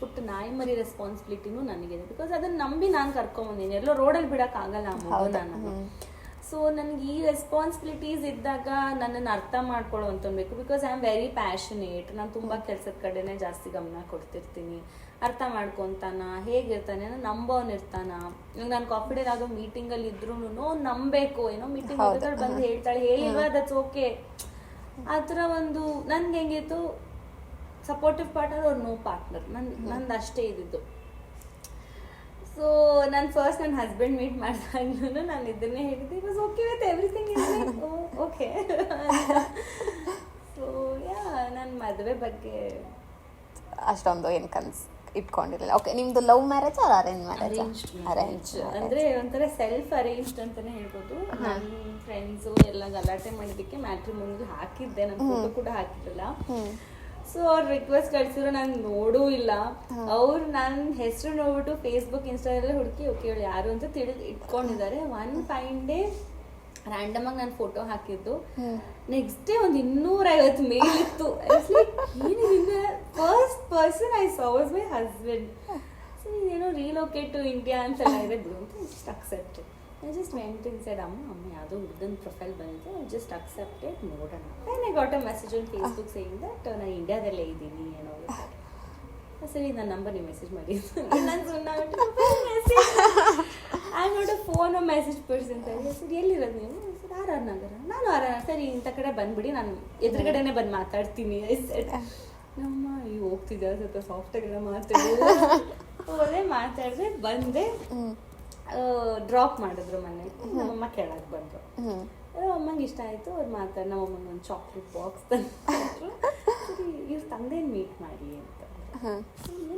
ಪುಟ್ಟ ನಾಯಿ ಮರಿ ರೆಸ್ಪಾನ್ಸಿಬಿಲಿಟಿನೂ ನನಗಿದೆ. ಬಿಕಾಸ್ ಅದನ್ನ ನಂಬಿ ನಾನು ಕರ್ಕೊಂಬಂದಿನಿ, ಎಲ್ಲೋ ರೋಡಲ್ಲಿ ಬಿಡೋಕ್ಕಾಗಲ್ಲ ಆ ಮಗುನ ನಾನು. ಸೊ ನನಗೆ ಈ ರೆಸ್ಪಾನ್ಸಿಬಿಲಿಟೀಸ್ ಇದ್ದಾಗ ನನ್ನನ್ನು ಅರ್ಥ ಮಾಡ್ಕೊಳ್ಳೋ ಅಂತನ್ಬೇಕು. Because I am very passionate. ನಾನು ತುಂಬ ಕೆಲಸದ ಕಡೆನೇ ಜಾಸ್ತಿ ಗಮನ ಕೊಡ್ತಿರ್ತೀನಿ. ಅರ್ಥ ಮಾಡ್ಕೊತಾನ, ಹೇಗಿರ್ತಾನೆ, ನಂಬೋನಿರ್ತಾನ. ಇವಾಗ ನಾನು ಕಾಫಿ ಡೇಲ್ ಆಗೋ ಮೀಟಿಂಗಲ್ಲಿ ಇದ್ರೂ ನಂಬಬೇಕು. ಏನೋ ಮೀಟಿಂಗ್ ಬಂದು ಹೇಳ್ತಾಳೆ, ಹೇಳಿಲ್ವಾ ದಟ್ಸ್ ಓಕೆ. ಆ ಥರ ಒಂದು ನನ್ಗೆ ಹೆಂಗಿತ್ತು, ಸಪೋರ್ಟಿವ್ ಪಾರ್ಟ್ನರ್ ಅವ್ರ ನೋ ಪಾರ್ಟ್ನರ್, ನಂದು ಅಷ್ಟೇ ಇದ್ದಿದ್ದು. ಸೊ ನಾನು ಫಸ್ಟ್ ನನ್ನ ಹಸ್ಬೆಂಡ್ ಮೀಟ್ ಮಾಡಿದಾಗ್ಲೂ ನಾನು ಇದನ್ನೇ ಹೇಳಿದ್ದೆ, it was okay with everything, okay. So yeah, ನನ್ನ ಮದುವೆ ಬಗ್ಗೆ ಅಷ್ಟೊಂದು ಏನು ಕನ್ಸು ಇಟ್ಕೊಂಡಿರಲಿಲ್ಲ. ಓಕೆ, ನಿಮ್ದು love marriage are arrange marriage? Arrange ಅಂದ್ರೆ ಒಂಥರ ಸೆಲ್ಫ್ ಅರೇಂಜ್ಡ್ ಅಂತಾನೆ ಹೇಳ್ಬೋದು. ನನ್ನ ಫ್ರೆಂಡ್ಸು ಎಲ್ಲ ಗಲಾಟೆ ಮಾಡಿದ್ದಕ್ಕೆ ಮ್ಯಾಟ್ರಿಮೋನಿಗೆ ಹಾಕಿದ್ದೆ, ನನ್ನ ಫೋಟೋ ಕೂಡ ಹಾಕಿರಲಿಲ್ಲ. ಸೊ ಅವ್ರು ರಿಕ್ವೆಸ್ಟ್ ಕಳ್ಸಿದ್ರು, ನಾನು ನೋಡೂ ಇಲ್ಲ. ಅವ್ರು ನನ್ನ ಹೆಸರು ನೋಡ್ಬಿಟ್ಟು ಫೇಸ್ಬುಕ್ ಇನ್ಸ್ಟಾಗ್ರಾಮ್ ಹುಡುಕಿ ಓಕೆ ಇವಳು ಯಾರು ಅಂತ ತಿಳಿದು ಇಟ್ಕೊಂಡಿದ್ದಾರೆ. ಒನ್ ಫೈನ್ ಡೇ ರ್ಯಾಂಡಮ್ ಆಗಿ ನಾನು ಫೋಟೋ ಹಾಕಿದ್ದು. ನೆಕ್ಸ್ಟ್ ಡೇ ಒಂದು 250 ಮೇಲ್ ಇತ್ತು. ಏನಿದೆ, first person I saw was my husband. So ಏನೋ ರೀಲೋಕೇಟ್ ಟು ಇಂಡಿಯಾ ಅಂತೆಲ್ಲ ಇದೆ ಬಿಡು ಅಂತ just accepted. I just went in side, ಅಮ್ಮ ಯಾವುದೋ ಹುಡುಗನ ಪ್ರೊಫೈಲ್ ಬಂದಿದೆ, ಐ ಜಸ್ಟ್ ಅಕ್ಸೆಪ್ಟೆಡ್, ನೋಡೋಣ. I got a message on Facebook saying that ನಾನು ಇಂಡಿಯಾದಲ್ಲೇ ಇದ್ದೀನಿ ಏನೋ. ಸರಿ, ನನ್ನ ನಂಬರ್ ನೀವು ಮೆಸೇಜ್ ಮಾಡಿ. ನಾನು ಸುಮ್ಮನೆ ಐ ನೋಡ ಫೋನ್ ಮೆಸೇಜ್ ಪರ್ಸನ್ ಅಂತ. ಸರಿ, ಎಲ್ಲಿರೋದು ನೀವು? ಸರ್ RR ನಗರ. ನಾನು RR. ಸರಿ, ಇಂಥ ಕಡೆ ಬಂದ್ಬಿಡಿ, ನಾನು ಎದುರುಗಡೆನೆ ಬಂದು ಮಾತಾಡ್ತೀನಿ. ನಮ್ಮ ಈ ಹೋಗ್ತಿದ್ದೆ ಸ್ವಲ್ಪ ಸಾಫ್ಟಾಗೆಲ್ಲ ಹೋದೆ, ಮಾತಾಡಿದೆ, ಬಂದೆ. ಡ್ರಾಪ್ ಮಾಡಿದ್ರು ಮನೆ. ನಮ್ಮಮ್ಮ ಕೆಳಗೆ ಬಂದರು. ಅಮ್ಮಂಗೆ ಇಷ್ಟ ಆಯಿತು, ಅವ್ರು ಮಾತಾಡಿ ನಮ್ಮಮ್ಮಂಗೆ ಒಂದು ಚಾಕ್ಲೇಟ್ ಬಾಕ್ಸ್ ತಂದು, ಸರಿ ಇವ್ರ ತಂದೆನ ಮೀಟ್ ಮಾಡಿ ಅಂತ.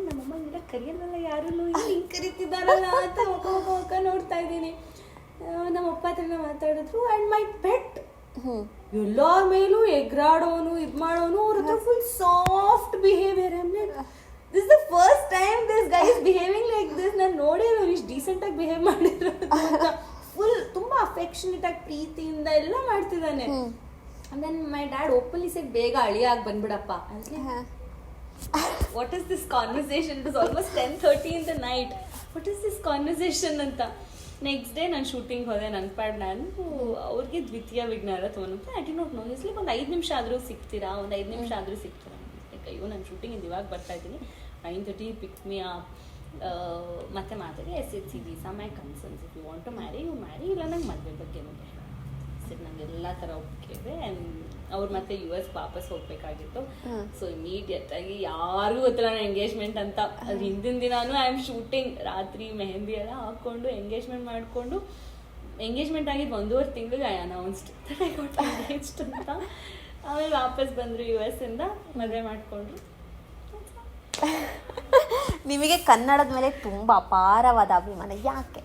ನಮ್ಮಮ್ಮ ಈಗ ಕರಿಯಲ್ಲ, ಯಾರು ಹಿಂಗೆ ಕರಿತಿದ್ದಾರಲ್ಲ ಅಂತ ಹೋಗ ನೋಡ್ತಾ ಇದ್ದೀನಿ. ನಮ್ಮ ಅಪ್ಪ ಹತ್ರನೇ ಮಾತಾಡಿದ್ರು. ಆ್ಯಂಡ್ ಮೈ ಪೆಟ್ ಎಲ್ಲಾರ ಮೇಲೂ ಎಗ್ರಾಡೋನು ಇದು ಮಾಡೋನು, ಅವ್ರ ಹತ್ರ full soft behaviour. This is the first time this guy is behaving like this. ನಾನು ನೋಡಿರೋ ಇಷ್ಟು ಡೀಸೆಂಟ್ ಆಗಿ ಬಿಹೇವ್ ಮಾಡಿರೋ, ಫುಲ್ ತುಂಬಾ ಅಫೆಕ್ಷನೇಟ್ ಆಗಿ ಪ್ರೀತಿಯಿಂದ ಎಲ್ಲ ಮಾಡ್ತಿದ್ದಾನೆ. And then my dad openly said, ಬೇಗ ಅಳಿಯಾಗಿ ಬಂದ್ಬಿಡಪ್ಪ. What is this conversation? It was almost 10:30 in the night. What is this conversation ಅಂತ. ನೆಕ್ಸ್ಟ್ ಡೇ ನಾನು ಶೂಟಿಂಗ್ ಹೋದೆ. ನನ್ನ ಪಾಡ್ ನಾನು ಅವ್ರಿಗೆ ದ್ವಿತೀಯ ವಿಜ್ಞಾನ ತೊಗೊಂಡು I did not know is like ಒಂದು 5 ನಿಮಿಷ ಆದರೂ ಸಿಗ್ತೀರಾ, ಒಂದು 5 ನಿಮಿಷ ಆದರೂ ಸಿಗ್ತೀರಾ. ಅಯ್ಯೋ ನಾನು ಶೂಟಿಂಗಿಂದ ಇವಾಗ ಬರ್ತಾ ಇದ್ದೀನಿ, 9:30 ಪಿಕ್ ಮಿ ಅಪ್, ಮತ್ತೆ ಮಾತಾಡಿ SHC visa my concerns, if you want to marry you marry, ಇಲ್ಲ ನಂಗೆ ಮದುವೆ ಬಗ್ಗೆ ಸರಿ ನಂಗೆ ಎಲ್ಲ ಥರ ಒಪ್ಪಿಗೆ. ಆ್ಯಂಡ್ ಅವ್ರು ಮತ್ತೆ US ವಾಪಸ್ ಹೋಗ್ಬೇಕಾಗಿತ್ತು. ಸೊ ಇಮಿಡಿಯೇಟ್ ಆಗಿ ಯಾರಿಗೂ ಗೊತ್ತಿಲ್ಲ ನಾನು ಎಂಗೇಜ್ಮೆಂಟ್ ಅಂತ. ಅದು ಹಿಂದಿನ ದಿನಾನು ಐ ಆಮ್ ಶೂಟಿಂಗ್, ರಾತ್ರಿ ಮೆಹಂದಿ ಎಲ್ಲ ಹಾಕ್ಕೊಂಡು ಎಂಗೇಜ್ಮೆಂಟ್ ಮಾಡಿಕೊಂಡು, ಎಂಗೇಜ್ಮೆಂಟ್ ಆಗಿದ್ದು 1.5 ತಿಂಗಳಿಗೆ I announced that I got engaged ಅಂತ. ಆಮೇಲೆ ವಾಪಸ್ ಬಂದರು US ಇಂದ, ಮದುವೆ ಮಾಡಿಕೊಂಡ್ರು. ನಿಮಗೆ ಕನ್ನಡದ ಮೇಲೆ ತುಂಬ ಅಪಾರವಾದ ಅಭಿಮಾನ ಯಾಕೆ?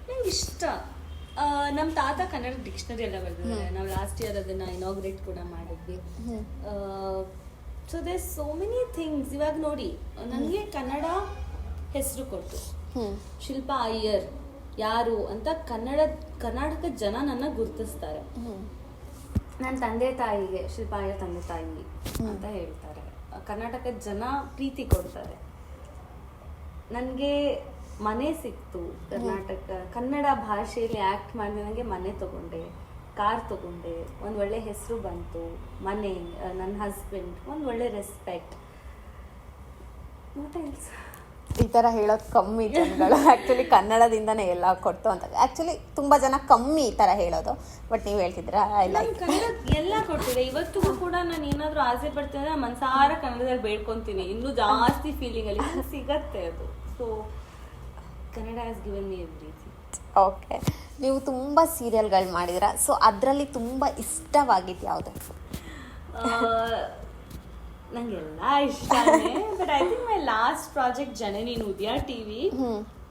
ನಂಗೆ ಇಷ್ಟ. ನಮ್ಮ ತಾತ ಕನ್ನಡ ಡಿಕ್ಷನರಿ ಎಲ್ಲ ಬರೆದಿದ್ದಾರೆ. ನಾವು ಲಾಸ್ಟ್ ಇಯರ್ ಅದನ್ನ ಇನಾಗ್ರೇಟ್ ಕೂಡ ಮಾಡಿದ್ವಿ. So there so many things. ಇವಾಗ ನೋಡಿ, ನನಗೆ ಕನ್ನಡ ಹೆಸರು ಕೊಟ್ಟು ಶಿಲ್ಪಾ ಅಯ್ಯರ್ ಯಾರು ಅಂತ ಕರ್ನಾಟಕದ ಜನ ನನ್ನ ಗುರುತಿಸ್ತಾರೆ. ನನ್ನ ತಂದೆ ತಾಯಿಗೆ ಶಿಲ್ಪಾ ಅಯ್ಯರ್ ತಂದೆ ತಾಯಿ ಅಂತ ಹೇಳ್ತಾರೆ. ಕರ್ನಾಟಕದ ಜನ ಪ್ರೀತಿ ಕೊಡ್ತಾರೆ. ನನಗೆ ಮನೆ ಸಿಕ್ತು, ಕನ್ನಡ ಭಾಷೆಯಲ್ಲಿ ಆ್ಯಕ್ಟ್ ಮಾಡಿ ನನಗೆ ಮನೆ ತಗೊಂಡೆ, ಕಾರ್ ತಗೊಂಡೆ, ಒಂದು ಒಳ್ಳೆ ಹೆಸರು ಬಂತು, ಮನೆ, ನನ್ನ ಹಸ್ಬೆಂಡ್, ಒಂದು ಒಳ್ಳೆ ರೆಸ್ಪೆಕ್ಟ್. What else? ಈ ಥರ ಹೇಳೋದು ಕಮ್ಮಿ ಜನಗಳು. ಆ್ಯಕ್ಚುಲಿ ಕನ್ನಡದಿಂದನೇ ಎಲ್ಲ ಕೊಡ್ತು ಅಂತ. ಆ್ಯಕ್ಚುಲಿ ತುಂಬ ಜನ ಕಮ್ಮಿ ಈ ಥರ ಹೇಳೋದು, ಬಟ್ ನೀವು ಹೇಳ್ತಿದ್ರ ಕನ್ನಡ ಎಲ್ಲ ಕೊಟ್ಟಿದೆ. ಇವತ್ತಿಗೂ ಕೂಡ ನಾನು ಏನಾದರೂ ಆಸೆ ಪಡ್ತೀನಿ, ಮನಸಾರ ಕನ್ನಡದಲ್ಲಿ ಬೇಡ್ಕೊತೀನಿ. ಇನ್ನೂ ಜಾಸ್ತಿ ಫೀಲಿಂಗಲ್ಲಿ ಸಿಗತ್ತೆ ಅದು. So Kannada has given me everything. Okay, ನೀವು ತುಂಬ ಸೀರಿಯಲ್ಗಳು ಮಾಡಿದಿರ. ಸೊ ಅದರಲ್ಲಿ ತುಂಬ ಇಷ್ಟವಾಗಿದ್ದು ಯಾವುದು? ನಂಗೆಲ್ಲ ಇಷ್ಟನೇ, but I think my last project Janani in Udaya TV,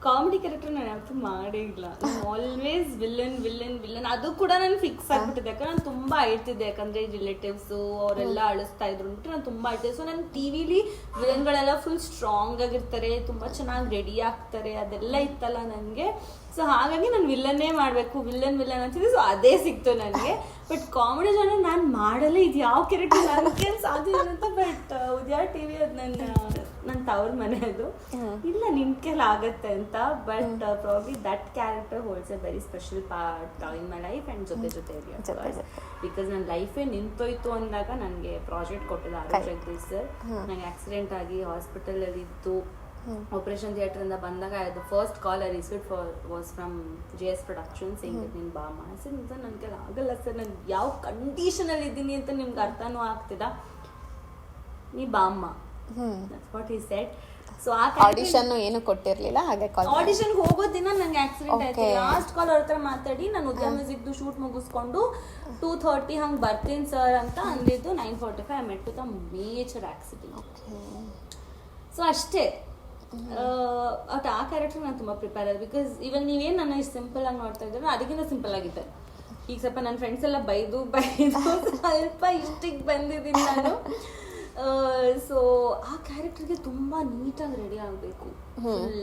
comedy character ನಾನು ಯಾವತ್ತೂ ಮಾಡೇ ಇಲ್ಲ. ನಾನು ಆಲ್ವೇಸ್ ವಿಲ್ಲನ್. ಅದು ಕೂಡ ನಾನು ಫಿಕ್ಸ್ ಆಗಿಬಿಟ್ಟಿದ್ದೆ. ಯಾಕಂದ್ರೆ ನಾನು ತುಂಬಾ ಅಳ್ತಿದ್ದೆ, ಯಾಕಂದ್ರೆ ರಿಲೇಟಿವ್ಸು ಅವರೆಲ್ಲ ಅಳಿಸ್ತಾ ಇದ್ರು ಅಂದ್ಬಿಟ್ಟು ನಾನು ತುಂಬಾ ಅಳ್ತಿದ್ದೆ. ಸೊ ನನ್ನ ಟಿವಿಲಿ ವಿಲನ್ಗಳೆಲ್ಲ ಫುಲ್ ಸ್ಟ್ರಾಂಗ್ ಆಗಿರ್ತಾರೆ, ತುಂಬಾ ಚೆನ್ನಾಗಿ ರೆಡಿ ಆಗ್ತಾರೆ, ಅದೆಲ್ಲ ಇತ್ತಲ್ಲ ನನಗೆ. ಸೊ ಹಾಗಾಗಿ ನಾನು ವಿಲ್ಲನ್ನೇ ಮಾಡಬೇಕು, ವಿಲ್ಲನ್ ಅಂತಿದ್ದೆ. ಸೊ ಅದೇ ಸಿಕ್ತು ನನಗೆ. ಬಟ್ ಕಾಮಿಡಿ ಜನ ನಾನು ಮಾಡಲ್ಲ, ಇದು ಯಾವ ಕ್ಯಾರೆಕ್ಟರ್ ನನಗೆ ಸಾಧ್ಯ ಅಂತ. ಬಟ್ ಉದಯ ಟಿವಿ ಅದು ನನ್ನ ತವ್ರ ಮನೆ, ಅದು ಇಲ್ಲ ನಿನ್ ಕೈಲಿ ಆಗತ್ತೆ ಅಂತ. But probably that character holds A very special part in my life. And ಜೊತೆ ಬಿಕಾಸ್ ನನ್ನ ಲೈಫೇ ನಿಂತೋಯ್ತು ಅಂದಾಗ ನನಗೆ ಪ್ರಾಜೆಕ್ಟ್ ಕೊಟ್ಟಿಲ್ಲ ಆರೋಗ್ಯ ಸರ್. ನಂಗೆ ಆಕ್ಸಿಡೆಂಟ್ ಆಗಿ ಹಾಸ್ಪಿಟಲಲ್ಲಿ ಇದ್ದು ಆಪರೇಷನ್ ಥಿಯೇಟರ್ ಇಂದ ಬಂದಾಗ the first call I received was from JS Productions saying that ನೀನು ಬಾಮ. ಸರ್ ನನ್ನ ಕೈಲಿ ಆಗಲ್ಲ ಸರ್, ನಾನು ಯಾವ ಕಂಡೀಷನಲ್ಲಿ ಇದ್ದೀನಿ ಅಂತ ನಿಮ್ಗೆ ಅರ್ಥನೂ ಆಗ್ತಿದ, ನೀ ಬಾಮ್ಮ. That's what he said. So ಆ ಆಡಿಷನ್ ಏನು ಕೊಟ್ಟಿರಲಿಲ್ಲ, ಹಾಗೆ ಆಡಿಷನ್ಗೆ ಹೋಗೋ ದಿನ ನಂಗೆ ಆಕ್ಸಿಡೆಂಟ್ ಆಯ್ತು. ಲಾಸ್ಟ್ ಕಾಲ್ ಅವ್ರ ಹತ್ರ ಮಾತಾಡಿ ನಾನು ಉದಯ ಮ್ಯೂಸಿಕ್ದು ಶೂಟ್ ಮುಗಿಸ್ಕೊಂಡು 2:30 ಹಂಗೆ ಬರ್ತೀನಿ ಸರ್ ಅಂತ ಅಂದಿದ್ದು. 9:45 I met with a major accident. So ಅಷ್ಟೇ. ಬಟ್ ಆ ಕ್ಯಾರೆಕ್ಟರ್ ನಾನು ತುಂಬ ಪ್ರಿಪೇರ್ ಆಗಿದೆ. ಬಿಕಾಸ್ ಇವನ್ ನೀವೇನು ನನ್ನ ಇಷ್ಟು ಸಿಂಪಲ್ ಆಗಿ ನೋಡ್ತಾ ಇದ್ದೀರ, ಅದಕ್ಕಿಂತ ಸಿಂಪಲ್ ಆಗಿದ್ದೆ. ಈಗ ಸ್ವಲ್ಪ ನನ್ನ ಫ್ರೆಂಡ್ಸ್ ಎಲ್ಲ ಬೈದು ಸ್ವಲ್ಪ ಇಷ್ಟಿಗೆ ಬಂದಿದ್ದೀನಿ ನಾನು. ಸೊ ಆ ಕ್ಯಾರೆಕ್ಟರ್ಗೆ ತುಂಬ ನೀಟಾಗಿ ರೆಡಿ ಆಗಬೇಕು.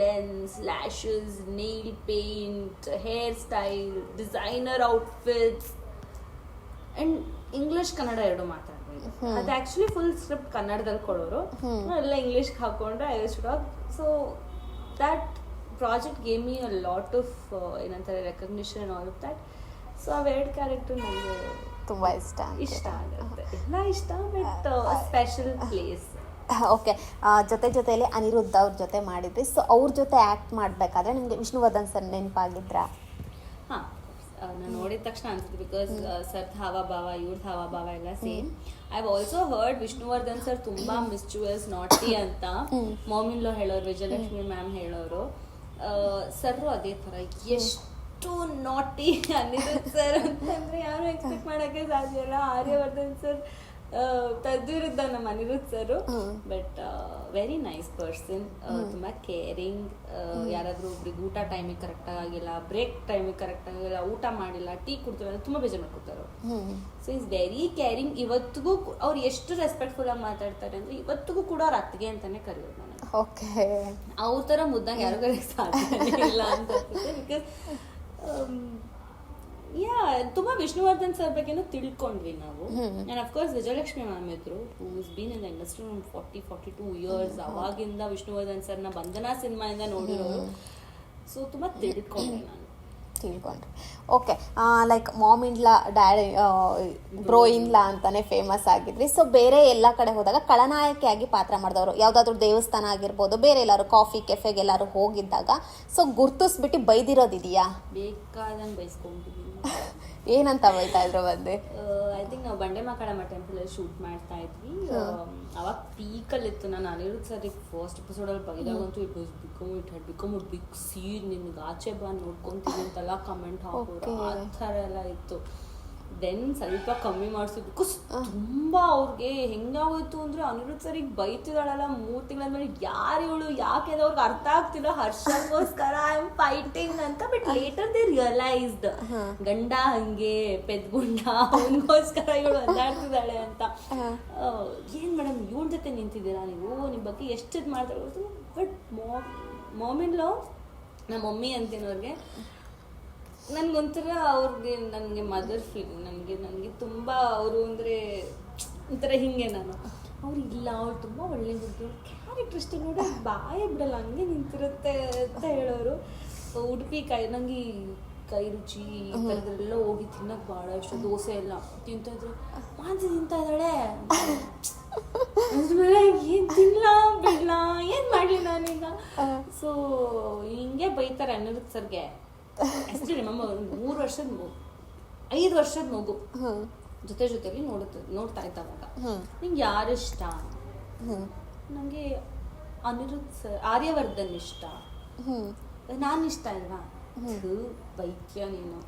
Lens, lashes, nail paint, hair style, designer outfits, and English Kannada ಎರಡು ಮಾತಾಡಬೇಕು. ಅದು ಆ್ಯಕ್ಚುಲಿ ಫುಲ್ ಸ್ಕ್ರಿಪ್ಟ್ ಕನ್ನಡದಲ್ಲಿ ಕೊಡೋರು, ಎಲ್ಲ ಇಂಗ್ಲೀಷ್ಗೆ ಹಾಕೊಂಡ್ರೆ ಐ ಶುಡ್ ಹಾಕ್. So that project gave me a lot of ಏನಂತಾರೆ recognition all of that. So ಅವೆರಡು ಕ್ಯಾರೆಕ್ಟರ್ ನನಗೆ ತುಂಬ ಇಷ್ಟ ಆಗುತ್ತೆ. ಎಲ್ಲ ಇಷ್ಟ, ಬಟ್ ಸ್ಪೆಷಲ್ ಪ್ಲೇಸ್. ಓಕೆ, ಜೊತೆಯಲ್ಲಿ ಅನಿರುದ್ಧ ಅವ್ರ ಜೊತೆ ಮಾಡಿದ್ರಿ. ಸೊ ಅವ್ರ ಜೊತೆ ಆ್ಯಕ್ಟ್ ಮಾಡಬೇಕಾದ್ರೆ ನಿಮಗೆ ವಿಷ್ಣುವರ್ಧನ್ ಸರ್ ನೆನಪಾಗಿದ್ರಾ? ಹಾಂ, ನಾನು ನೋಡಿದ ತಕ್ಷಣ ಅನ್ಸುತ್ತೆ. ಬಿಕಾಸ್ ಸರ್ದ್ ಹಾವಭಾವ, ಇವ್ರದ್ದು ಹಾವಭಾವ ಎಲ್ಲ same. I have also heard Vishnuvardhan sir ತುಂಬಾ ಮಿಸ್ಚುವಸ್, ನಾಟಿ ಅಂತ ಮಾಮಿನ್ಲೋ ಹೇಳೋರು, ವಿಜಯಲಕ್ಷ್ಮಿ ಮ್ಯಾಮ್ ಹೇಳೋರು. ಸರ್ರು ಅದೇ ಥರ ಎಷ್ಟು ನಾಟಿ ಅನಿರುದ್ಧ್ ಸರ್ ಅಂತಂದ್ರೆ ಯಾರು ಎಕ್ಸ್ಪೆಕ್ಟ್ ಮಾಡೋಕ್ಕೆ ಸಾಧ್ಯ ಇಲ್ಲ. ಆರ್ಯವರ್ಧನ್ ಸರ್ ತದ್ವಿರುದ್ಧ ನಮ್ಮ Anirudh sir. But very nice person, ತುಂಬಾ ಕೇರಿಂಗ್. ಯಾರಾದ್ರೂ ಒಬ್ರಿಗೆ ಊಟ ಟೈಮಿಗೆ ಕರೆಕ್ಟ್ ಆಗಿಲ್ಲ, ಬ್ರೇಕ್ ಟೈಮಿಗೆ ಕರೆಕ್ಟ್ ಆಗಿಲ್ಲ, ಊಟ ಮಾಡಿಲ್ಲ, ಟೀ ಕುಡ್ತಿಲ್ಲ, ತುಂಬಾ ಬೇಜಾರು ಮಾಡ್ಕೊತಾರೆ. So is very caring. ಇವತ್ತಿಗೂ ಅವ್ರು ಎಷ್ಟು ರೆಸ್ಪೆಕ್ಟ್ಫುಲ್ ಆಗಿ ಮಾತಾಡ್ತಾರೆ ಅಂದ್ರೆ ಇವತ್ತಿಗೂ ಕೂಡ ಅವ್ರ ಅತ್ತಿಗೆ ಅಂತಾನೆ ಕರೆಯೋದು ನಾನು. ಓಕೆ, ಅವ್ರ ತರ ಮುದ್ದಂಗೆ ಯಾರು ಕರೆಯಕ್ಕೆ ಸಾಧ್ಯ ಇಲ್ಲ ಅಂತ ಬಿಕಾಸ್ ತುಂಬಾ ವಿಷ್ಣುವರ್ಧನ್ ಸರ್ ಬಗ್ಗೆನೂ ತಿಳ್ಕೊಂಡ್ವಿ ನಾವು. ಅಂಡ್ ಅಫ್ಕೋರ್ಸ್ ವಿಜಯಲಕ್ಷ್ಮಿ ಮ್ಯಾಮ್ ಇದ್ರು, who is been in the industry 42 years. ಅವಾಗಿಂದ ವಿಷ್ಣುವರ್ಧನ್ ಸರ್ನ ಬಂಧನ ಸಿನಿಮಾಯಿಂದ ನೋಡಿರೋರು. ಸೊ ತುಂಬಾ ತಿಳ್ಕೊಂಡ್ವಿ ನಾನು. ತಿಳ್ಕೊಂಡ್ರಿ. Okay, like mom in law, daddy bro in law ಅಂತಾನೆ ಫೇಮಸ್ ಆಗಿದ್ರಿ. ಸೊ ಬೇರೆ ಎಲ್ಲ ಕಡೆ ಹೋದಾಗ ಖಳನಾಯಕಿಯಾಗಿ ಪಾತ್ರ ಮಾಡಿದವರು, ಯಾವುದಾದ್ರೂ ದೇವಸ್ಥಾನ ಆಗಿರ್ಬೋದು, ಬೇರೆ ಎಲ್ಲಾರು ಕಾಫಿ ಕೆಫೆಗೆ ಎಲ್ಲಾರು ಹೋಗಿದ್ದಾಗ ಸೊ ಗುರ್ತಿಸ್ಬಿಟ್ಟು ಬೈದಿರೋದಿದೆಯಾ? ಬೇಕಾದಂಗೆ ಬೈಸ್ಕೊಂಡಿದ್ದೀನಿ. ಏನಂತ ಬೈತಾ ಇದ್ರು ಬಂದೆ? ಐ ಥಿಂಕ್ ನಾವು ಬಂಡೆ ಮಕ್ಕಳಮ್ಮ ಟೆಂಪಲ್ ಅಲ್ಲಿ ಶೂಟ್ ಮಾಡ್ತಾ ಇದ್ವಿ. ಅವಾಗ ಪೀಕಲ್ಲಿ ಇತ್ತು. ನಾನು ಅನಿರುದ್ಧ್ ಸರ್ ಫಸ್ಟ್ ಎಪಿಸೋಡಲ್ಲಿ ಬೈದಾಗಂತೂ it had become a big scene, ನಿನ್ಗೆ ಆಚೆ ಬಾ ನೋಡ್ಕೊಂತೀನಿ ಅಂತೆಲ್ಲ ಕಮೆಂಟ್ ಹಾಕೋರು, ಆ ಥರ ಎಲ್ಲ ಇತ್ತು. ದೆನ್ ಸ್ವಲ್ಪ ಕಮ್ಮಿ ಮಾಡಿಸಿದ್ ಬಿಕಾಸ್ ತುಂಬಾ ಅವ್ರಿಗೆ ಹೆಂಗಾಗೋಯ್ತು ಅಂದ್ರೆ ಅನಿರುದ್ಧ್ ಸರಿಗೆ ಬೈತಿದಾಳಲ್ಲ 3 ತಿಂಗಳಾದ್ಮೇಲೆ, ಯಾರು ಇವಳು, ಯಾಕೆ ಅವ್ರಿಗೆ ಅರ್ಥ ಆಗ್ತಿಲ್ಲ, ಹರ್ಷಗೋಸ್ಕರ ಐ ಆಮ್ ಫೈಟಿಂಗ್ ಅಂತ. ಬಟ್ ಲೇಟರ್ ದೇ ರಿಯಲೈಸ್ಡ್ ಗಂಡ ಹಂಗೆ ಪೆದ್ಗುಂಡ, ಅವನಿಗೋಸ್ಕರ ಇವಳು ಅಲ್ಲಾಡ್ತಿದ್ದಾಳೆ ಅಂತ. ಏನ್ ಮೇಡಮ್ ಇವಳ ಜೊತೆ ನಿಂತಿದ್ದೀರಾ ನೀವು, ನಿಮ್ಮ ಬಗ್ಗೆ ಎಷ್ಟು ಇದು ಮಾಡ್ತಾರೆ. ಬಟ್ ಮಾಮಿನ್ಲೋ, ನಮ್ಮ ಮಮ್ಮಿ ಅಂತೀನವ್ರಿಗೆ, ನನ್ಗೊಂಥರ ಅವ್ರಿಗೆ ನನಗೆ ಮದರ್ ಫೀಲ್. ನನಗೆ ತುಂಬ ಅವರು ಅಂದರೆ ಒಂಥರ ಹಿಂಗೆ. ಅವ್ರು ಇಲ್ಲ, ಅವ್ರು ತುಂಬ ಒಳ್ಳೆ ಹುಡುಗಿ, ಕ್ಯಾರೆಕ್ಟರ್ ಇಷ್ಟ ನೋಡಿ ಬಾಯೇ ಬಿಡಲ್ಲ, ಹಂಗೆ ನಿಂತಿರುತ್ತೆ ಅಂತ ಹೇಳೋರು. ಉಡುಪಿ ನನಗೆ ಕೈ ರುಚಿ ಈ ಥರದೆಲ್ಲ ಹೋಗಿ ತಿನ್ನೋಕೆ ಭಾಳ ಇಷ್ಟ. ದೋಸೆ ಎಲ್ಲ ತಿಂತಿದ್ರೆ ಮಾಂಸ ತಿಂತಾ ಇದ್ದಾಳೆ ಅಂದ್ಮೇಲೆ ಏನು ತಿನ್ನಲ ಬಿಡಲ, ಏನು ಮಾಡಲಿ ನಾನೀಗ. ಸೊ ಹಿಂಗೆ ಬೈತಾರೆ ಅನಿರುದ್ಧ್ ಸರ್ಗೆ. ಅಷ್ಟೇ ನಮ್ಮ 3 ವರ್ಷದ ಮಗು, 5 ವರ್ಷದ ಮಗು ಜೊತೆಲಿ ನೋಡ್ತಾ ಇದ್ದವಾಗ ನಿಂಗೆ ಯಾರು ಇಷ್ಟ? ನನಗೆ ಅನಿರುದ್ಧ್ ಸರ್, ಆರ್ಯವರ್ಧನ್ ಇಷ್ಟ. ನಾನು ಇಷ್ಟ ಅಲ್ವಾ? ಬೈಕ್ಯ ನೀನು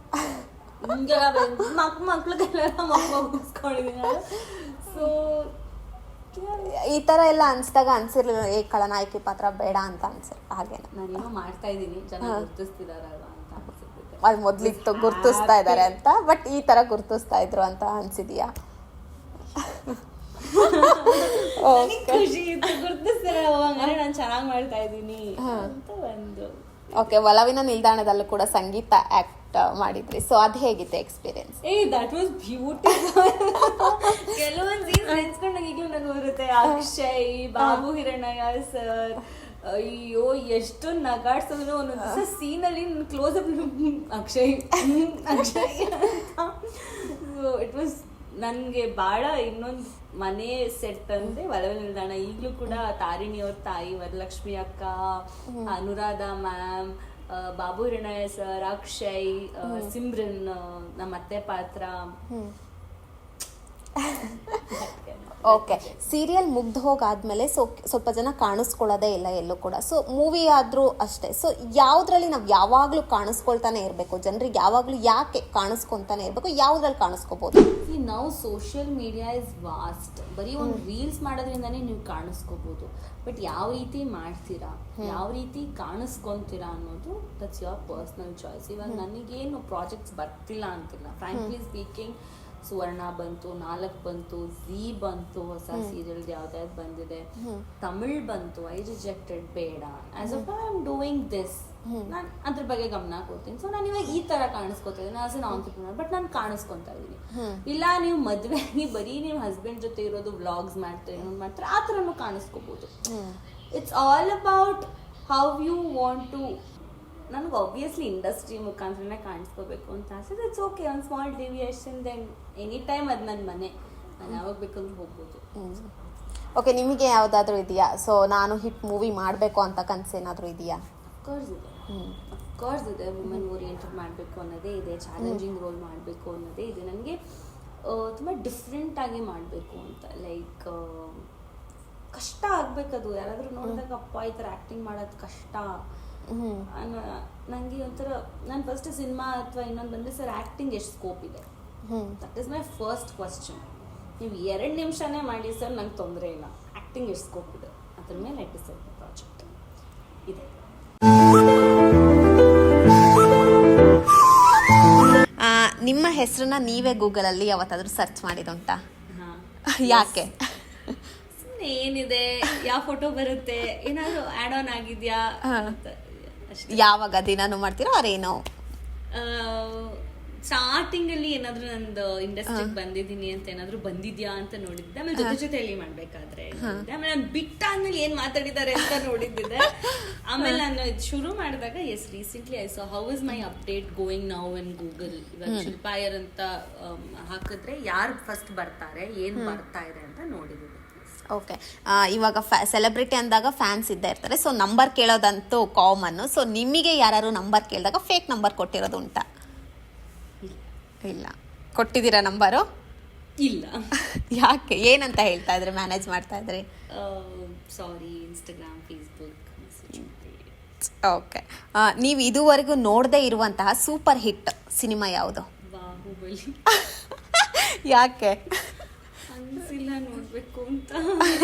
ಹಿಂಗೆಲ್ಲ ಮಕ್ಳಿಗೆಲ್ಲ ಮುಗಿಸ್ಕೊಂಡಿದ್ದೀನಿ. ಸೊ ಈ ತರ ಎಲ್ಲ ಅನ್ಸ್ದಾಗ ಅನ್ಸಿರ್ಲಿಲ್ಲ ಈ ಖಳನಾಯಕಿ ಪಾತ್ರ ಬೇಡ ಅಂತ ಅನ್ಸಿರ್? ಹಾಗೇನ ನಾನೇನೋ ಮಾಡ್ತಾ ಇದ್ದೀನಿ, ಜನ ಗುರ್ತಿಸ್ತಿದಾರಲ್ವಾ ಅಂತ ಅನ್ಸುತ್ತೆ. ಅದು ಮೊದ್ಲಿತ್ತು ಗುರ್ತಿಸ್ತಾ ಇದಾರೆ ಅಂತ, ಬಟ್ ಈ ತರ ಗುರ್ತಿಸ್ತಾ ಇದ್ರು ಅಂತ ಅನ್ಸಿದ್ಯಾ? ಖುಷಿ ಇತ್ತು, ಗುರ್ತಿಸ್ತಾರೆ ಹಂಗಾರೆ ನಾನು ಚೆನ್ನಾಗಿ ಮಾಡ್ತಾ ಇದ್ದೀನಿ ಅಂತ ಒಂದು. ಓಕೆ, ಒಲವಿನ ನಿಲ್ದಾಣದಲ್ಲೂ ಕೂಡ ಸಂಗೀತ ಆಕ್ಟ್ ಮಾಡಿದ್ರಿ. ಸೊ ಅದು ಹೇಗಿತ್ತು ಎಕ್ಸ್ಪೀರಿಯನ್ಸ್? That was beautiful. ಕೆಲವೊಂದು ಸೀನ್ ನೆನ್ಸ್ಕೊಂಡಾಗ ಈಗಲೂ ನನಗೆ ಬರುತ್ತೆ. ಅಕ್ಷಯ್, ಬಾಬು ಹಿರಣ್ಣಯ್ಯ ಸರ್, ಅಯ್ಯೋ ಎಷ್ಟು ನಗಾಡ್ಸೋದು. ಒಂದೊಂದು ದಿವಸ ಸೀನಲ್ಲಿ ಕ್ಲೋಸ್ ಅಪ್ ಅಕ್ಷಯ್ ಅಕ್ಷಯ್ ಅಂತ. ಇಟ್ ವಾಸ್ ನನಗೆ ಭಾಳ. ಇನ್ನೊಂದು ಮನೆ ಸೆಟ್ ಅಂದರೆ ಒಲವಿನ ನಿಲ್ದಾಣ. ಈಗಲೂ ಕೂಡ ತಾರಿಣಿಯವ್ರ ತಾಯಿ ವರಲಕ್ಷ್ಮಿ ಅಕ್ಕ, ಅನುರಾಧ ಮ್ಯಾಮ್, ಬಾಬು ಹಿರಣ್ಣಯ್ಯ ಸರ್, ಅಕ್ಷಯ್, ಸಿಮ್ರನ್, ನಮ್ಮ ಅತ್ತೆ ಪಾತ್ರ. ಓಕೆ, ಸೀರಿಯಲ್ ಮುಗ್ದು ಹೋಗಾದ್ಮೇಲೆ ಸ್ವಲ್ಪ ಜನ ಕಾಣಿಸ್ಕೊಳ್ಳೋದೇ ಇಲ್ಲ ಎಲ್ಲೂ ಕೂಡ. ಸೊ ಮೂವಿ ಆದ್ರೂ ಅಷ್ಟೇ. ಸೊ ಯಾವ್ದ್ರಲ್ಲಿ ನಾವು ಯಾವಾಗ್ಲೂ ಕಾಣಿಸ್ಕೊಳ್ತಾನೆ ಇರಬೇಕು? ಜನರಿಗೆ ಯಾವಾಗ್ಲೂ ಯಾಕೆ ಕಾಣಿಸ್ಕೊಂತಾನೆ ಇರಬೇಕು? ಯಾವ್ದ್ರಲ್ಲಿ ಕಾಣಿಸ್ಕೋಬಹುದು? ನಾವು ಸೋಷಿಯಲ್ ಮೀಡಿಯಾ ಇಸ್ ವಾಸ್ಟ್. ಬರೀ ಒಂದು ರೀಲ್ಸ್ ಮಾಡೋದ್ರಿಂದಾನೇ ನೀವು ಕಾಣಿಸ್ಕೋಬಹುದು. ಬಟ್ ಯಾವ ರೀತಿ ಮಾಡ್ತೀರಾ, ಯಾವ ರೀತಿ ಕಾಣಿಸ್ಕೊಂತೀರಾ ಅನ್ನೋದು ದಟ್ಸ್ ಯುವರ್ ಪರ್ಸನಲ್ ಚಾಯ್ಸ್. ಇವಾಗ ನನಗೇನು ಪ್ರಾಜೆಕ್ಟ್ಸ್ ಬರ್ತಿಲ್ಲ ಅಂತಿಲ್ಲ. ಫ್ರಾಂಕ್ಲಿ ಸ್ಪೀಕಿಂಗ್, ಸುವರ್ಣ ಬಂತು, 4 ಬಂತು, ಝೀ ಬಂತು, ಹೊಸ ಸೀರಿಯಲ್ ಯಾವ್ದಾದ್ರು ಬಂದಿದೆ, ತಮಿಳ್ ಬಂತು, ಐ ರಿಜೆಕ್ಟೆಡ್, ಬೇಡ. As of I am doing this, ನಾನು ಅದ್ರ ಬಗ್ಗೆ ಗಮನ ಕೊಡ್ತೀನಿ. ಸೊ ನಾನು ಇವಾಗ ಈ ತರ ಕಾಣಿಸ್ಕೊತಿದ್ದೀನಿ ಆಸ್ ಎನ್ ಆಂಟ್ರಪ್ರಿನರ್. ಬಟ್ ನಾನು ಕಾಣಿಸ್ಕೊಂತಾ ಇದ್ದೀನಿ. ಇಲ್ಲ ನೀವು ಮದುವೆ ಆಗಿ ಬರೀ ನೀವು ಹಸ್ಬೆಂಡ್ ಜೊತೆ ಇರೋದು, ವ್ಲಾಗ್ಸ್ ಮಾಡ್ತಾರೆ, ಏನೋ ಮಾಡ್ತಾರೆ, ಆ ಥರನೂ ಕಾಣಿಸ್ಕೋಬಹುದು. It's all about how you want to. ನನಗೆ ಆಬ್ವಿಯಸ್ಲಿ ಇಂಡಸ್ಟ್ರಿ ಮುಖಾಂತರನೇ ಕಾಣಿಸ್ಕೋಬೇಕು ಅಂತ ಆಸೆ. ಇಟ್ಸ್ ಓಕೆ, ಒಂದು small deviation, then any time ಅದು ನನ್ನ ಮನೆ, ನಾನು ಯಾವಾಗ ಬೇಕಂದ್ರೆ ಹೋಗ್ಬೋದು. ಓಕೆ, ನಿಮಗೆ ಯಾವುದಾದ್ರೂ ಇದೆಯಾ? ಸೊ ನಾನು ಹಿಟ್ ಮೂವಿ ಮಾಡಬೇಕು ಅಂತ ಕನಸೇನಾದರೂ ಇದೆಯಾ? ಅಫ್ಕೋರ್ಸ್ ಇದೆ. ವುಮೆನ್ ಓರಿಯೆಂಟೆಡ್ ಮಾಡಬೇಕು ಅನ್ನೋದೇ ಇದೆ. ಚಾಲೆಂಜಿಂಗ್ ರೋಲ್ ಮಾಡಬೇಕು ಅನ್ನೋದೇ ಇದೆ. ನನಗೆ ತುಂಬ ಡಿಫ್ರೆಂಟಾಗಿ ಮಾಡಬೇಕು ಅಂತ. ಲೈಕ್ ಕಷ್ಟ ಆಗಬೇಕದು. ಯಾರಾದರೂ ನೋಡಿದಾಗ ಅಪ್ಪ ಈ ಥರ ಆ್ಯಕ್ಟಿಂಗ್ ಮಾಡೋದು ಕಷ್ಟ ನನಗೆ ಒಂಥರ. ನಾನು ಫಸ್ಟ್ ಸಿನಿಮಾ ಅಥವಾ ಇನ್ನೊಂದು ಬಂದರೆ ಸರ್ ಆ್ಯಕ್ಟಿಂಗ್ ಎಷ್ಟು ಸ್ಕೋಪ್ ಇದೆ, that is my first question. ನೀವು 2 ನಿಮಿಷನೇ ಮಾಡಿ ಸರ್, ನಂಗೆ ತೊಂದರೆ ಇಲ್ಲ, ಆ್ಯಕ್ಟಿಂಗ್ ಎಷ್ಟು ಸ್ಕೋಪ್ ಇದೆ ಅದ್ರ ಮೇಲೆ ಎಟ್ಟಿಸರ್ ಪ್ರಾಜೆಕ್ಟ್ ಇದೆ. ನಿಮ್ಮ ಹೆಸರನ್ನ ನೀವೇ ಗೂಗಲಲ್ಲಿ ಯಾವತ್ತಾದ್ರೂ ಸರ್ಚ್ ಮಾಡಿದುಂಟಾ? ಹಾಂ. ಯಾಕೆ? ಏನಿದೆ, ಯಾವ ಫೋಟೋ ಬರುತ್ತೆ, ಏನಾದ್ರು ಆ್ಯಡ್ ಆನ್ ಆಗಿದೆಯಾ ಅಂತ ಅಷ್ಟೇ. ಯಾವಾಗ ದಿನಾನು ಮಾಡ್ತೀರಾ ಅವ್ರೇನೋ? ಸ್ಟಾರ್ಟಿಂಗ್ ಅಲ್ಲಿ ಏನಾದ್ರು ನಂದು ಇಂಡಸ್ಟ್ರಿಗೆ ಬಂದಿದ್ದೀನಿ ಅಂತ ಏನಾದ್ರು ಬಂದಿದ್ಯಾ ಅಂತ ನೋಡಿದ್ದೆ. ಆಮೇಲೆ ಜೊತೆಯಲ್ಲಿ ಮಾಡ್ಬೇಕಾದ್ರೆ ಆಮೇಲೆ ನಾನು ಬಿಟ್ಟಾದ್ಮೇಲೆ ಏನ್ ಮಾತಾಡಿದ್ದಾರೆ ಅಂತ ನೋಡಿದ್ದೆ. ಆಮೇಲೆ ನಾನು ಶುರು ಮಾಡಿದಾಗ as recently I saw how is my update going now in Google. ಇವಾಗ ಶಿಲ್ಪಾಯರ್ ಅಂತ ಹಾಕಿದ್ರೆ ಯಾರು ಫಸ್ಟ್ ಬರ್ತಾರೆ, ಏನ್ ಬರ್ತಾ ಇದೆ ಅಂತ ನೋಡಿದ್ದೆ. ಓಕೆ, ಇವಾಗ ಸೆಲೆಬ್ರಿಟಿ ಅಂದಾಗ ಫ್ಯಾನ್ಸ್ ಇದ್ದೇ ಇರ್ತಾರೆ. ಸೊ ನಂಬರ್ ಕೇಳೋದಂತೂ ಕಾಮನ್ನು. ಸೊ ನಿಮಗೆ ಯಾರು ನಂಬರ್ ಕೇಳಿದಾಗ ಫೇಕ್ ನಂಬರ್ ಕೊಟ್ಟಿರೋದು ಉಂಟಾ? ಇಲ್ಲ. ಕೊಟ್ಟಿದ್ದೀರಾ ನಂಬರು? ಇಲ್ಲ. ಯಾಕೆ, ಏನಂತ ಹೇಳ್ತಾ ಇದ್ರೆ, ಮ್ಯಾನೇಜ್ ಮಾಡ್ತಾ ಇದ್ರಿ? ಸಾರಿ, ಇನ್ಸ್ಟಾಗ್ರಾಮ್, ಫೇಸ್ಬುಕ್. ಓಕೆ, ನೀವು ಇದುವರೆಗೂ ನೋಡದೇ ಇರುವಂತಹ ಸೂಪರ್ ಹಿಟ್ ಸಿನಿಮಾ ಯಾವುದು? ಬಾಹುಬಲಿ. ಯಾಕೆ? ಅನ್ಸಿಲ್ಲ ನೋಡ್ಬೇಕು ಅಂತ.